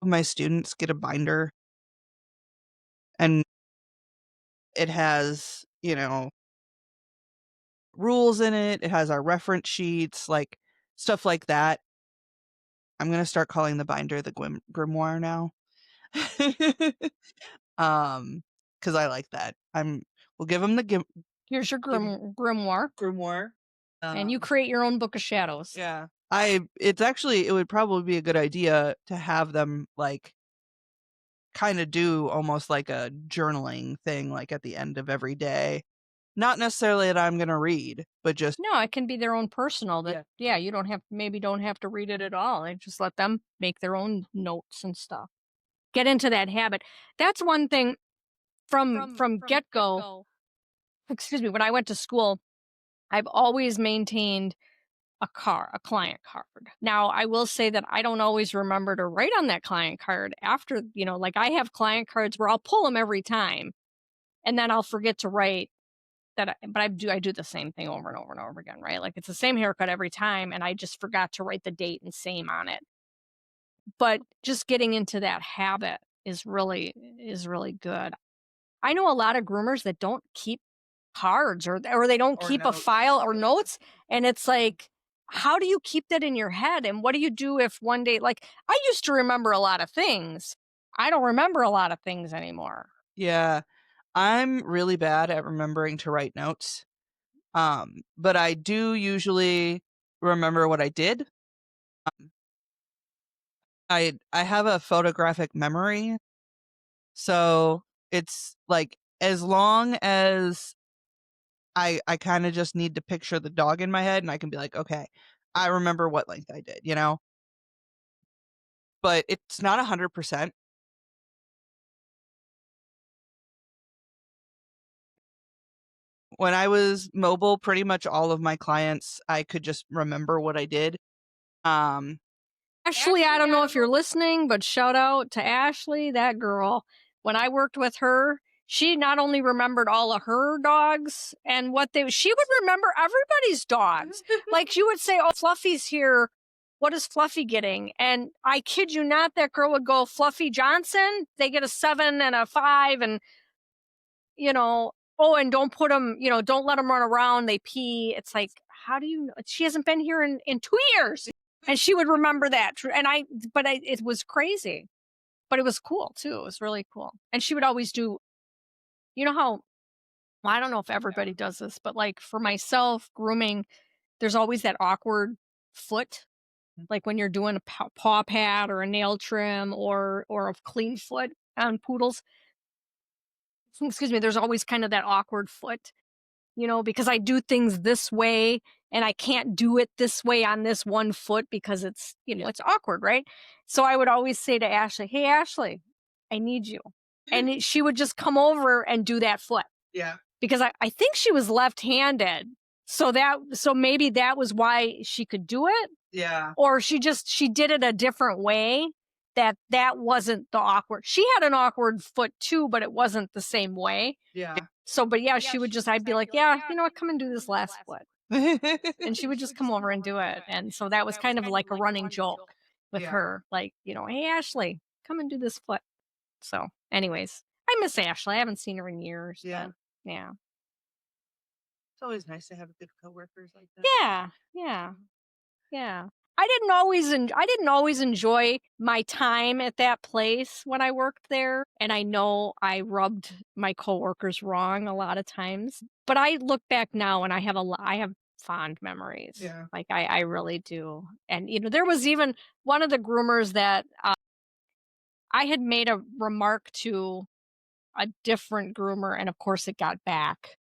[SPEAKER 1] my students get a binder and it has, rules in it. It has our reference sheets, like stuff like that. I'm going to start calling the binder the grimoire now. Cuz I like that. We'll give them the
[SPEAKER 2] here's your
[SPEAKER 1] give
[SPEAKER 2] grimoire
[SPEAKER 1] grimoire.
[SPEAKER 2] and you
[SPEAKER 1] Um
[SPEAKER 2] create your own book of shadows.
[SPEAKER 1] yeah. It would probably be a good idea to have them like kind of do almost like a journaling thing like at the end of every day. Not necessarily that I'm going to read, but just
[SPEAKER 2] No, it can be their own personal that,
[SPEAKER 1] yeah.
[SPEAKER 2] yeah, you don't have to read it at all. I just let them make their own notes and stuff. Get into that habit. That's one thing from get-go. Excuse me, when I went to school, I've always maintained a client card. Now, I will say that I don't always remember to write on that client card after, like I have client cards where I'll pull them every time and then I'll forget to write but I do the same thing over and over and over again, right? Like it's the same haircut every time and I just forgot to write the date and same on it. But just getting into that habit is really good. I know a lot of groomers that don't keep cards or they don't
[SPEAKER 1] Or
[SPEAKER 2] keep a
[SPEAKER 1] notes.
[SPEAKER 2] file or notes, and it's like how do you keep that in your head, and what do you do if one day, like I used to remember a lot of things. I don't remember a lot of things anymore.
[SPEAKER 1] Yeah. I'm really bad at remembering to write notes. But I do usually remember what I did. Um, I have a photographic memory, so it's like as long as I kind of just need to picture the dog in my head and I can be like, okay, I remember what length I did, But it's not 100%. When I was mobile, pretty much all of my clients, I could just remember what I did.
[SPEAKER 2] Ashley, I don't know if you're listening, but shout out to Ashley, that girl. When I worked with her, she not only remembered all of her dogs and she would remember everybody's dogs. Like she would say, oh, Fluffy's here. What is Fluffy getting? And I kid you not, that girl would go, Fluffy Johnson, they get a 7 and a 5 and, oh, and don't put them, don't let them run around. They pee. It's like, how do you know? She hasn't been here in 2 years. And she would remember that. And it was crazy, but it was cool too. It was really cool. And she would always do, how, well, I don't know if everybody does this, but like for myself, grooming, there's always that awkward foot. Like when you're doing a paw pad or a nail trim or a clean foot on poodles. Excuse me, there's always kind of that awkward foot, because I do things this way and I can't do it this way on this one foot because it's, it's awkward, right? So I would always say to Ashley, hey, Ashley, I need you. And she would just come over and do that foot.
[SPEAKER 1] Yeah.
[SPEAKER 2] Because I think she was left-handed. So maybe that was why she could do it.
[SPEAKER 1] Yeah.
[SPEAKER 2] Or she did it a different way. That wasn't the awkward. She had an awkward foot too, but it wasn't the same way.
[SPEAKER 1] Yeah.
[SPEAKER 2] So, but yeah, she would I'd be like, yeah, you know what, come and do this last foot. And she would just come over and do it. And so that was kind of like a running joke with her. Like, hey, Ashley, come and do this foot. So anyways, I miss Ashley. I haven't seen her in years.
[SPEAKER 1] Yeah.
[SPEAKER 2] But yeah.
[SPEAKER 1] It's always nice to have good coworkers like that.
[SPEAKER 2] Yeah. Yeah. Yeah. I didn't always enjoy my time at that place when I worked there. And I know I rubbed my coworkers wrong a lot of times, but I look back now and I have fond memories.
[SPEAKER 1] Yeah.
[SPEAKER 2] Like I really do. And, there was even one of the groomers that I had made a remark to a different groomer. And of course it got back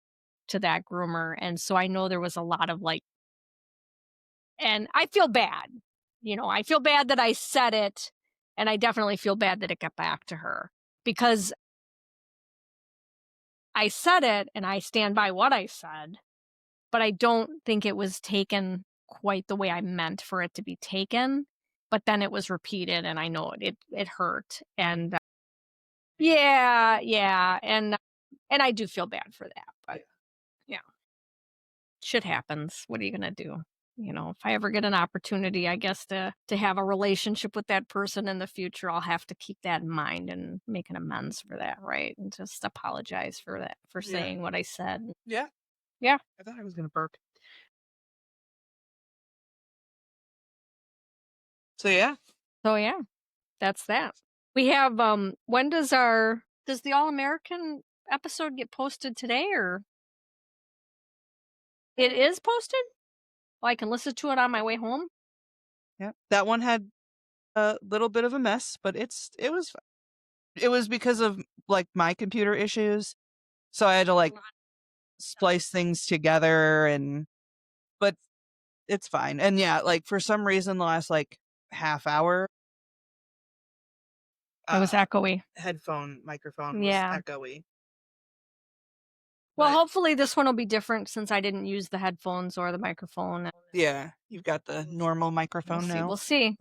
[SPEAKER 2] to that groomer. And so I know there was a lot of and I feel bad. I feel bad that I said it, and I definitely feel bad that it got back to her because I said it and I stand by what I said, but I don't think it was taken quite the way I meant for it to be taken. But then it was repeated, and I know it hurt. And yeah, and I do feel bad for that. But yeah, shit happens. What are you gonna do? If I ever get an opportunity, I guess to have a relationship with that person in the future, I'll have to keep that in mind and make an amends for that, right? And just apologize for that, for saying what I said.
[SPEAKER 1] Yeah.
[SPEAKER 2] Yeah.
[SPEAKER 1] I thought I was gonna burp. So yeah.
[SPEAKER 2] That's that. We have when does the All American episode get posted today, or it is posted? Well, I can listen to it on my way home.
[SPEAKER 1] Yeah. That one had a little bit of a mess, but it was because of like my computer issues. So I had to like splice things together but it's fine. And yeah, like for some reason the last like half hour
[SPEAKER 2] It was echoey.
[SPEAKER 1] Microphone was echoey.
[SPEAKER 2] Well, hopefully this one will be different since I didn't use the headphones or the microphone.
[SPEAKER 1] Yeah, you've got the normal microphone now.
[SPEAKER 2] We'll see.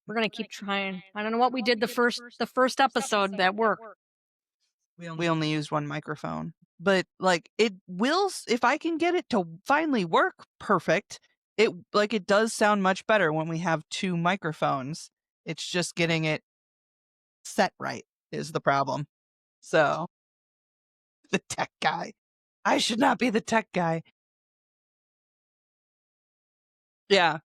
[SPEAKER 2] We're gonna keep trying. I don't know what we did the first episode that worked.
[SPEAKER 1] We only used one microphone, but like it will, if I can get it to finally work perfect, it does sound much better when we have two microphones. It's just getting it set right is the problem. So the tech guy. I should not be the tech guy. Yeah.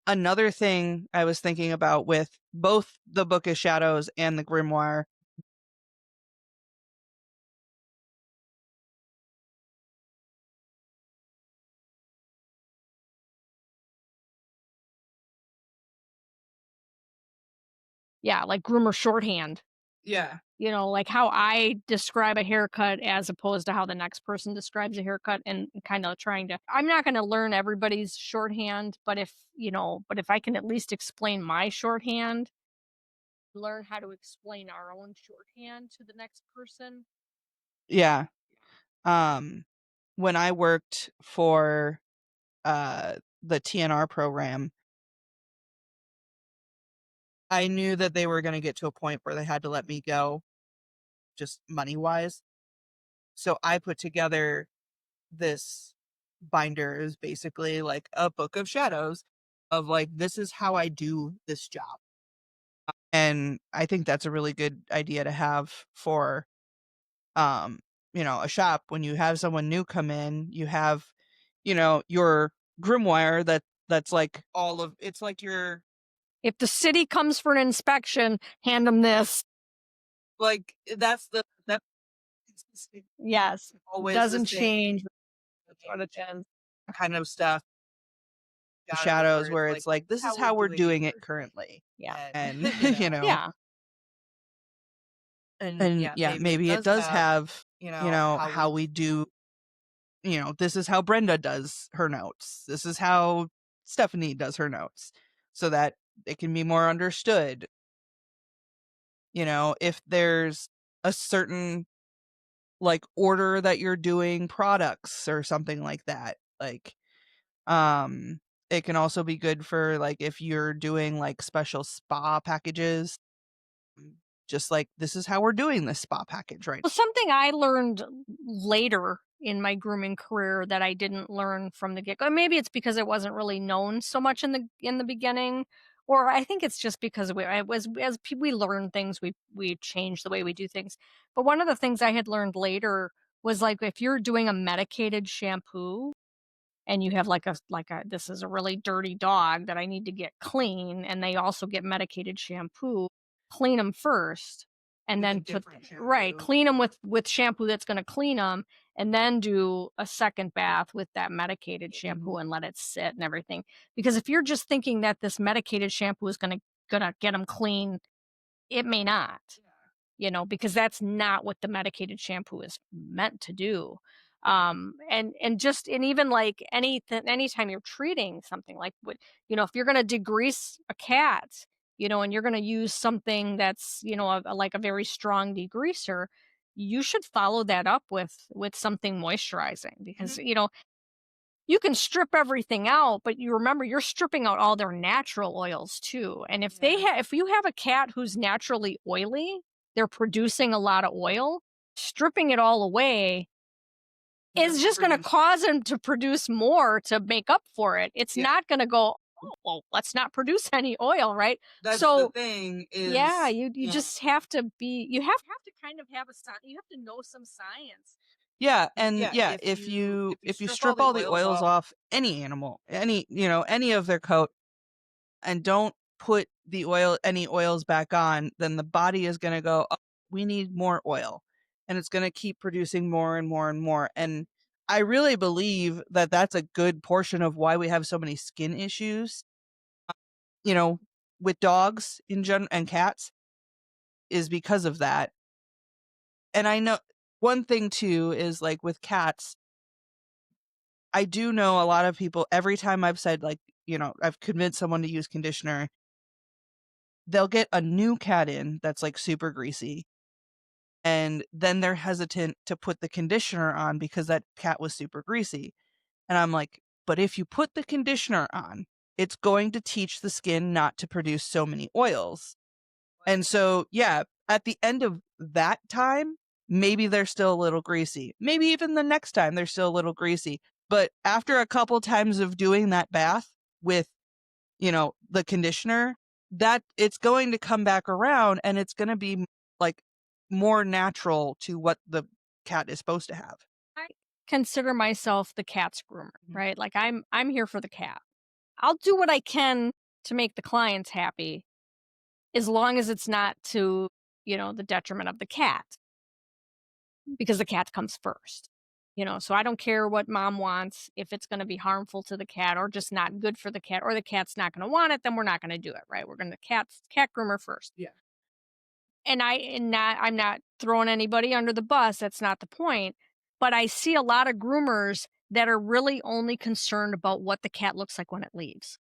[SPEAKER 1] Another thing I was thinking about with both the Book of Shadows and the Grimoire.
[SPEAKER 2] Yeah, like groomer shorthand.
[SPEAKER 1] Yeah.
[SPEAKER 2] Like how I describe a haircut as opposed to how the next person describes a haircut, and kind of I'm not going to learn everybody's shorthand, but if I can at least explain my shorthand, learn how to explain our own shorthand to the next person.
[SPEAKER 1] Yeah. Um, when I worked for the TNR program, I knew that they were going to get to a point where they had to let me go, just money wise. So I put together this binder. Is basically like a book of shadows of like, this is how I do this job. And I think that's a really good idea to have for, um, a shop. When you have someone new come in, you have, your grimoire that's like all of it's like your
[SPEAKER 2] If the city comes for an inspection, hand them this.
[SPEAKER 1] like that
[SPEAKER 2] Yes,
[SPEAKER 1] always the
[SPEAKER 2] doesn't
[SPEAKER 1] same
[SPEAKER 2] change or the tens.
[SPEAKER 1] kind of stuff. Shadows where it's like, this is how we're doing it currently.
[SPEAKER 2] Yeah.
[SPEAKER 1] And
[SPEAKER 2] Yeah.
[SPEAKER 1] and yeah, maybe it does have, how we do, this is how Brenda does her notes. This is how Stephanie does her notes, so that it can be more understood. If there's a certain like order that you're doing products or something like that, like it can also be good for like if you're doing like special spa packages, just like, this is how we're doing this spa package right
[SPEAKER 2] Well, something I learned later in my grooming career that I didn't learn from the get go. Maybe it's because it wasn't really known so much in the beginning, or I think it's just because we learn things, we change the way we do things. But one of the things I had learned later was like if you're doing a medicated shampoo and you have like a this is a really dirty dog that I need to get clean, and they also get medicated shampoo, clean them first, and
[SPEAKER 1] with a
[SPEAKER 2] then
[SPEAKER 1] different
[SPEAKER 2] right,
[SPEAKER 1] shampoo.
[SPEAKER 2] clean them with shampoo that's going to clean them, and then do a second bath with that medicated shampoo and let it sit and everything. Because if you're just thinking that this medicated shampoo is going to get them clean, it may not, because that's not what the medicated shampoo is meant to do. And even like anytime you're treating something like if you're going to degrease a cat, and you're going to use something that's, like a very strong degreaser, you should follow that up with something moisturizing because, you can strip everything out, but you remember you're stripping out all their natural oils too. And if you have a cat who's naturally oily, they're producing a lot of oil, stripping it all away is just going to cause them to produce more to make up for it. It's not going to go, oh, well, let's not produce any oil, right?
[SPEAKER 1] That's
[SPEAKER 2] So
[SPEAKER 1] the thing is,
[SPEAKER 2] yeah, you just have to you have to kind of have you have to know some science.
[SPEAKER 1] yeah, and yeah, if you strip all the oils off any animal, any of their coat, and don't put any oils back on, then the body is going to go, oh, we need more oil, and it's going to keep producing more and more and more. And I really believe that that's a good portion of why we have so many skin issues, you know, with dogs in general and cats, is because of that. And I know one thing too is like with cats, I do know a lot of people, every time I've said like, I've convinced someone to use conditioner, they'll get a new cat in that's like super greasy. And then they're hesitant to put the conditioner on because that cat was super greasy. And I'm like, but if you put the conditioner on, it's going to teach the skin not to produce so many oils. And so, yeah, at the end of that time, maybe they're still a little greasy. Maybe even the next time they're still a little greasy. But after a couple times of doing that bath with, the conditioner, that it's going to come back around and it's going to be like more natural to what the cat is supposed to have.
[SPEAKER 2] I consider myself the cat's groomer, right? Like I'm here for the cat. I'll do what I can to make the clients happy as long as it's not to, the detriment of the cat because the cat comes first. So I don't care what mom wants. If it's going to be harmful to the cat or just not good for the cat or the cat's not going to want it, then we're not going to do it, right? We're going to cat groomer first.
[SPEAKER 1] Yeah.
[SPEAKER 2] And I'm not throwing anybody under the bus. That's not the point. But I see a lot of groomers that are really only concerned about what the cat looks like when it leaves.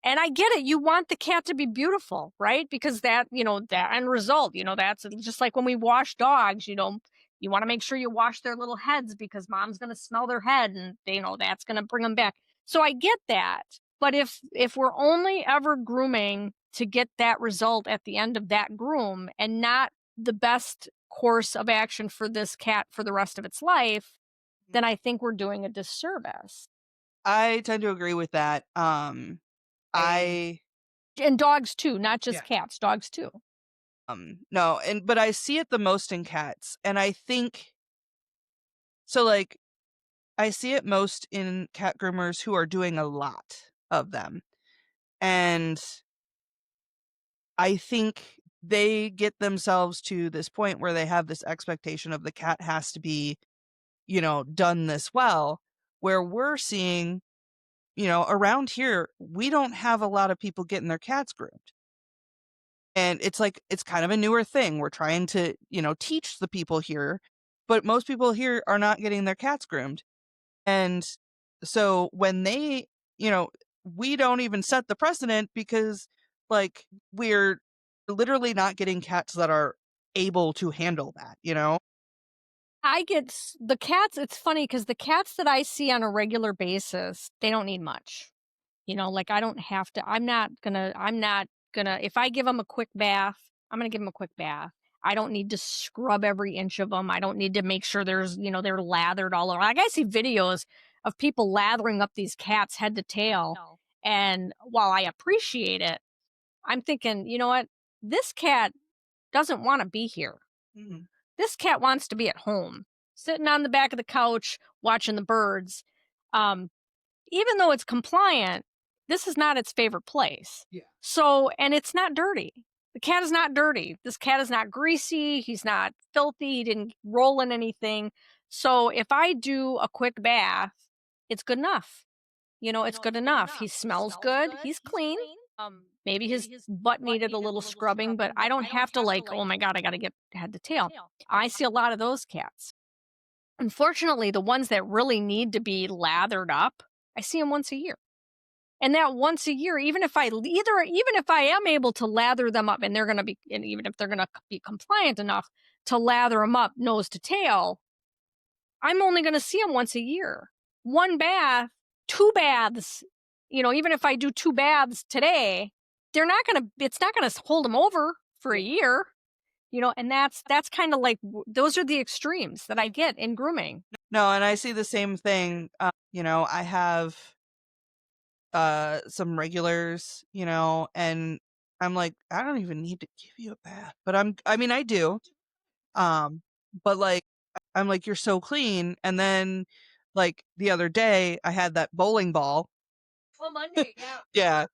[SPEAKER 2] And I get it. You want the cat to be beautiful, right? Because that end result, that's just like when we wash dogs, You want to make sure you wash their little heads because mom's going to smell their head and that's going to bring them back. So I get that. But if we're only ever grooming to get that result at the end of that groom and not the best course of action for this cat for the rest of its life, then I think we're doing a disservice.
[SPEAKER 1] I tend to agree with that. I
[SPEAKER 2] And dogs too, not just
[SPEAKER 1] Yeah.
[SPEAKER 2] cats, dogs too.
[SPEAKER 1] No, but I see it the most in cats, and I think so. Like, I see it most in cat groomers who are doing a lot of them, and I think they get themselves to this point where they have this expectation of the cat has to be, done this well, where we're seeing, around here, we don't have a lot of people getting their cats groomed. And it's like, it's kind of a newer thing. We're trying to, teach the people here, but most people here are not getting their cats groomed. And so when you know, we don't even set the precedent because, like, we're literally not getting cats that are able to handle that.
[SPEAKER 2] I get the cats. It's funny because the cats that I see on a regular basis, they don't need much. Like I don't have to. I'm not gonna. If I give them a quick bath, I'm gonna give them a quick bath. I don't need to scrub every inch of them. I don't need to make sure they're lathered all over. Like I see videos of people lathering up these cats head to tail. No. And while I appreciate it, I'm thinking, you know what? This cat doesn't want to be here.
[SPEAKER 1] Mhm.
[SPEAKER 2] This cat wants to be at home, sitting on the back of the couch watching the birds. Um, Even though it's compliant, this is not its favorite place.
[SPEAKER 1] Yeah.
[SPEAKER 2] So, and it's not dirty. The cat is not dirty. This cat is not greasy. He's not filthy. He didn't roll in anything. So, if I do a quick bath, it's good enough. It's good enough. He smells good. He's clean. Maybe his butt needed a little scrubbing, but I don't have to like, oh my God, I got to get head to tail. I see a lot of those cats. Unfortunately, the ones that really need to be lathered up, I see them once a year. And that once a year, even if I am able to lather them up and even if they're going to be compliant enough to lather them up nose to tail, I'm only going to see them once a year. One bath, two baths, even if I do two baths today, it's not going to hold them over for a year, and that's kind of like, those are the extremes that I get in grooming.
[SPEAKER 1] No, and I see the same thing. I have some regulars, and I'm like, I don't even need to give you a bath. But I mean I do. But like I'm like, you're so clean. And then like the other day I had that bowling ball.
[SPEAKER 2] Well, Monday, yeah.
[SPEAKER 1] Yeah.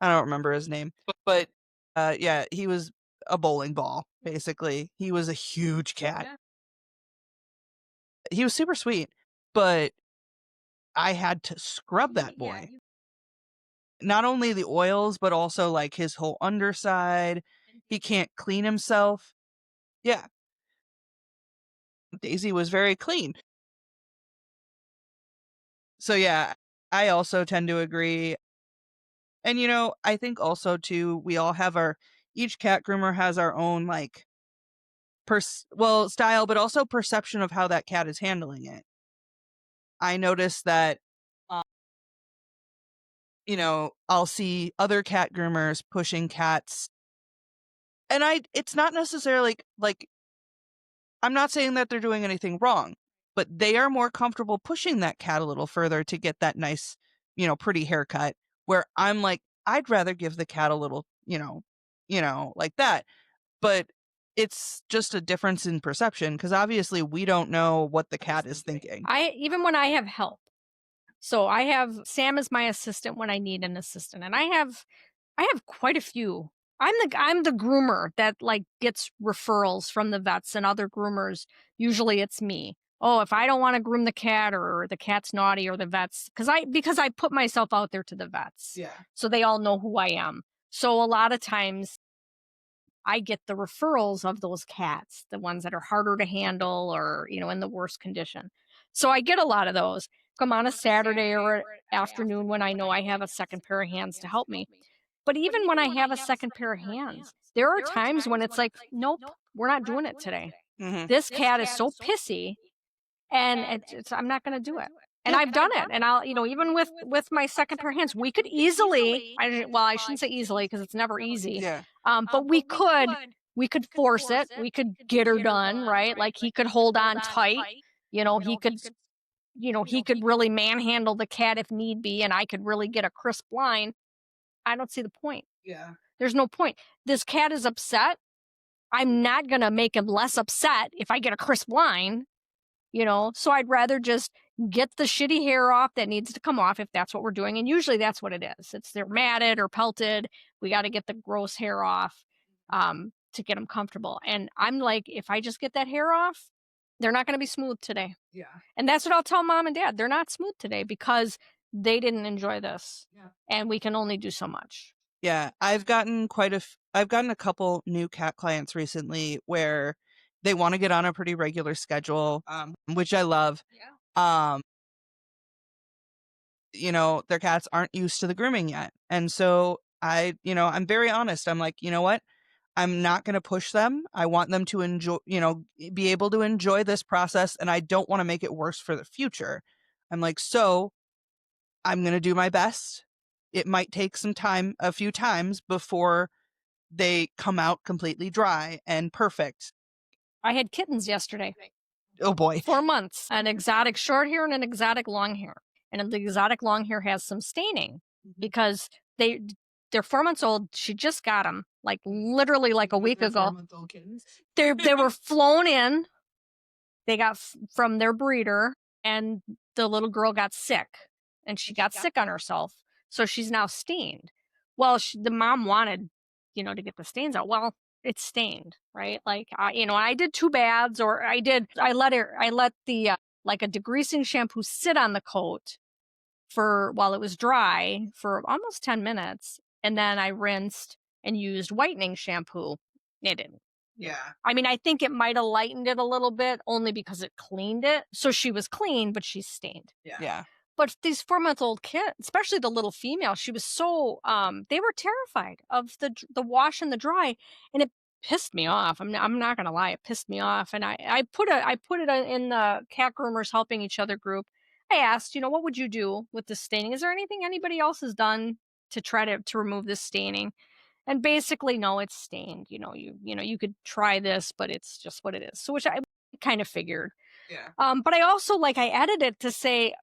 [SPEAKER 1] I don't remember his name. But yeah, he was a bowling ball, basically. He was a huge cat.
[SPEAKER 2] Yeah.
[SPEAKER 1] He was super sweet, but I had to scrub that
[SPEAKER 2] Yeah,
[SPEAKER 1] boy. Not only the oils, but also like his whole underside. He can't clean himself. Yeah, Daisy was very clean. So yeah, I also tend to agree. And I think also too, we all have each cat groomer has our own like style, but also perception of how that cat is handling it. I notice that I'll see other cat groomers pushing cats, and it's not necessarily like I'm not saying that they're doing anything wrong, but they are more comfortable pushing that cat a little further to get that nice, pretty haircut, where I'm like, I'd rather give the cat a little, like that. But it's just a difference in perception because obviously we don't know what the cat is thinking.
[SPEAKER 2] Even when I have help. So I have Sam as my assistant when I need an assistant, and I have quite a few. I'm the groomer that like gets referrals from the vets and other groomers. Usually it's me. Oh, if I don't want to groom the cat or the cat's naughty or the vets, because I put myself out there to the vets.
[SPEAKER 1] Yeah.
[SPEAKER 2] So they all know who I am. So a lot of times I get the referrals of those cats, the ones that are harder to handle or, in the worst condition. So I get a lot of those. Come on a Saturday or afternoon when I know I have a second pair of hands to help me. But even when I have a second pair of hands, there are times when it's like, nope, we're not doing it today.
[SPEAKER 1] Mm-hmm.
[SPEAKER 2] This cat is so pissy, and I'm not going to do it. And I've done it, and I'll, even with my second pair of hands, we could easily. I shouldn't say easily because it's never easy.
[SPEAKER 1] Yeah.
[SPEAKER 2] But we could force it. We could get her done, right? Like he could hold on tight. He could really manhandle the cat if need be, and I could really get a crisp line. I don't see the point.
[SPEAKER 1] Yeah.
[SPEAKER 2] There's no point. This cat is upset. I'm not going to make him less upset if I get a crisp line, So I'd rather just get the shitty hair off that needs to come off if that's what we're doing. And usually that's what it is. They're matted or pelted. We got to get the gross hair off to get them comfortable. And I'm like, if I just get that hair off, they're not going to be smooth today.
[SPEAKER 1] Yeah.
[SPEAKER 2] And that's what I'll tell mom and dad. They're not smooth today because they didn't enjoy this. Yeah. And we can only do so much.
[SPEAKER 1] Yeah. I've gotten a couple new cat clients recently where they want to get on a pretty regular schedule, which I love.
[SPEAKER 2] Yeah.
[SPEAKER 1] Their cats aren't used to the grooming yet. And so I'm very honest. I'm like, you know what? I'm not going to push them. I want them to enjoy, be able to enjoy this process. And I don't want to make it worse for the future. I'm like, so I'm going to do my best. It might take some time, a few times before they come out completely dry and perfect.
[SPEAKER 2] I had kittens yesterday.
[SPEAKER 1] Oh boy.
[SPEAKER 2] 4 months. An exotic short hair and an exotic long hair. And the exotic long hair has some staining because they're 4 months old. She just got them, like literally like a week ago. They were flown in. They got from their breeder, and the little girl got sick, and she got sick on herself. So she's now stained. Well, the mom wanted, to get the stains out. Well, it's stained, right? Like, I did 2 baths, or I let the like a degreasing shampoo sit on the coat while it was dry for almost 10 minutes. And then I rinsed and used whitening shampoo. It didn't.
[SPEAKER 1] Yeah.
[SPEAKER 2] I mean, I think it might have lightened it a little bit only because it cleaned it. So she was clean, but she's stained.
[SPEAKER 1] Yeah.
[SPEAKER 2] But these 4-month-old kids, especially the little female, she was so, they were terrified of the wash and the dry. And it pissed me off. I'm not going to lie. It pissed me off. And I put it in the Cat Groomers Helping Each Other group. I asked, what would you do with this staining? Is there anything anybody else has done to try to remove this staining? And basically, no, it's stained. You could try this, but it's just what it is. So, which I kind of figured.
[SPEAKER 1] Yeah.
[SPEAKER 2] But I also I added it to say,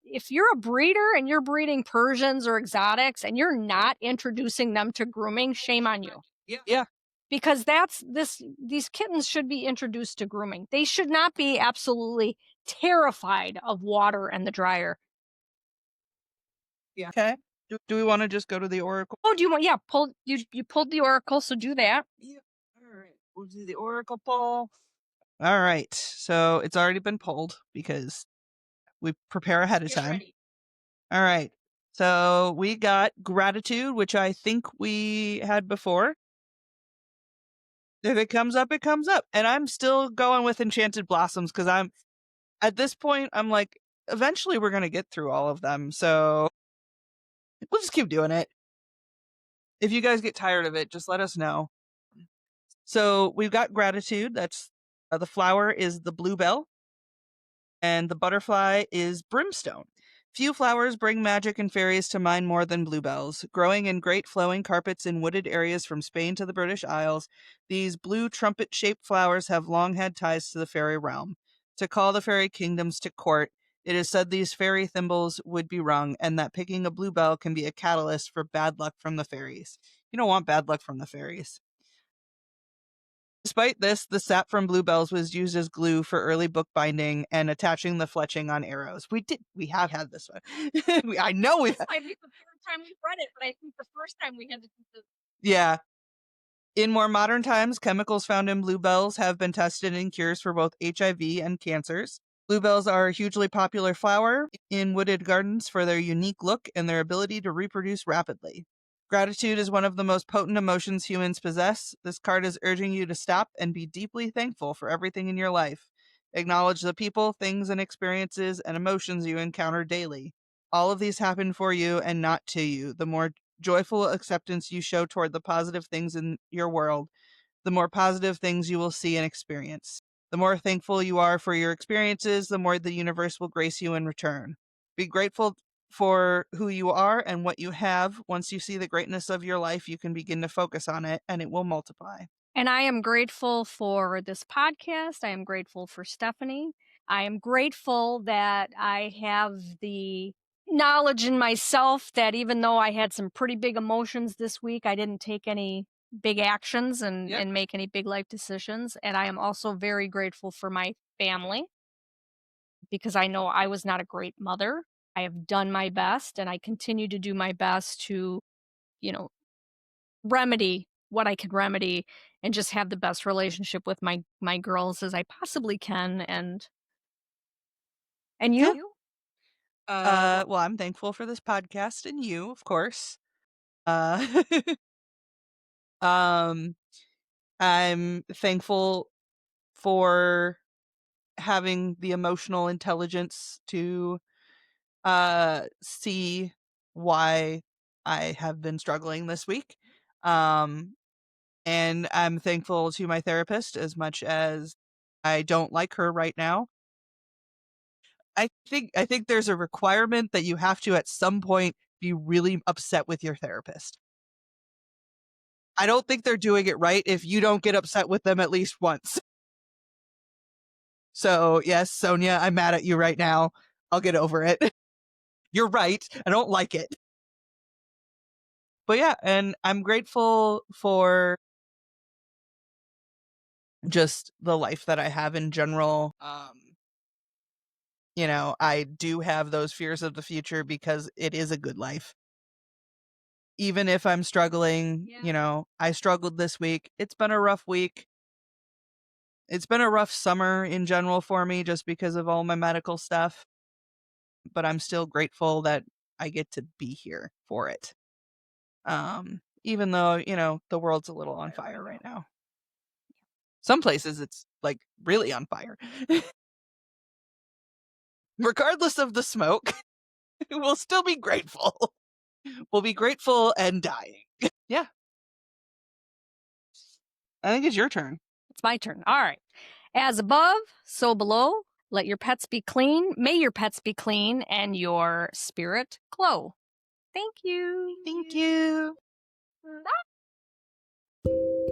[SPEAKER 2] if you're a breeder and you're breeding Persians or exotics and you're not introducing them to grooming, shame on you.
[SPEAKER 1] Yeah.
[SPEAKER 2] Because these kittens should be introduced to grooming. They should not be absolutely terrified of water and the dryer.
[SPEAKER 1] Yeah. Okay. Do we want to just go to the oracle?
[SPEAKER 2] Oh, do you want? Yeah, you pulled the oracle, so do that.
[SPEAKER 1] Yeah. All right. We'll do the oracle pull. All right. So it's already been pulled because we prepare ahead of time.
[SPEAKER 2] Ready.
[SPEAKER 1] All right. So we got gratitude, which I think we had before. If it comes up, it comes up. And I'm still going with enchanted blossoms because at this point, I'm like, eventually we're going to get through all of them. So we'll just keep doing it. If you guys get tired of it, just let us know. So we've got gratitude. That's the flower is the bluebell, and the butterfly is brimstone. Few flowers bring magic and fairies to mind more than bluebells. Growing in great flowing carpets in wooded areas from Spain to the British Isles, these blue trumpet-shaped flowers have long had ties to the fairy realm. To call the fairy kingdoms to court, it is said these fairy thimbles would be rung, and that picking a bluebell can be a catalyst for bad luck from the fairies. You don't want bad luck from the fairies. Despite this, the sap from bluebells was used as glue for early bookbinding and attaching the fletching on arrows. We have had this one. I know we've had.
[SPEAKER 2] I think the third time we've read it, but I think the first time we had to do this.
[SPEAKER 1] Yeah. In more modern times, chemicals found in bluebells have been tested in cures for both HIV and cancers. Bluebells are a hugely popular flower in wooded gardens for their unique look and their ability to reproduce rapidly. Gratitude is one of the most potent emotions humans possess. This card is urging you to stop and be deeply thankful for everything in your life. Acknowledge the people, things, and experiences and emotions you encounter daily. All of these happen for you and not to you. The more joyful acceptance you show toward the positive things in your world, the more positive things you will see and experience. The more thankful you are for your experiences, the more the universe will grace you in return. Be grateful for who you are and what you have. Once you see the greatness of your life, you can begin to focus on it and it will multiply.
[SPEAKER 2] And I am grateful for this podcast. I am grateful for Stephanie. I am grateful that I have the knowledge in myself that even though I had some pretty big emotions this week, I didn't take any big actions and make any big life decisions. And I am also very grateful for my family because I know I was not a great mother. I have done my best and I continue to do my best to, you know, remedy what I can remedy and just have the best relationship with my girls as I possibly can. And
[SPEAKER 1] Yeah.
[SPEAKER 2] you?
[SPEAKER 1] Well, I'm thankful for this podcast and you, of course. Uh, um, I'm thankful for having the emotional intelligence to see why I have been struggling this week. Um, and I'm thankful to my therapist as much as I don't like her right now. I think there's a requirement that you have to at some point be really upset with your therapist. I don't think they're doing it right if you don't get upset with them at least once. So, yes, Sonia, I'm mad at you right now. I'll get over it. You're right. I don't like it. But yeah, and I'm grateful for just the life that I have in general. I do have those fears of the future because it is a good life. Even if I'm struggling, I struggled this week. It's been a rough week. It's been a rough summer in general for me just because of all my medical stuff, but I'm still grateful that I get to be here for it. Even though, the world's a little on fire right now. Some places it's like really on fire. Regardless of the smoke, we'll still be grateful. We'll be grateful and dying. Yeah. I think it's your turn.
[SPEAKER 2] It's my turn. All right. As above, so below. Let your pets be clean. May your pets be clean and your spirit glow. Thank you.
[SPEAKER 1] Thank you.
[SPEAKER 2] Bye.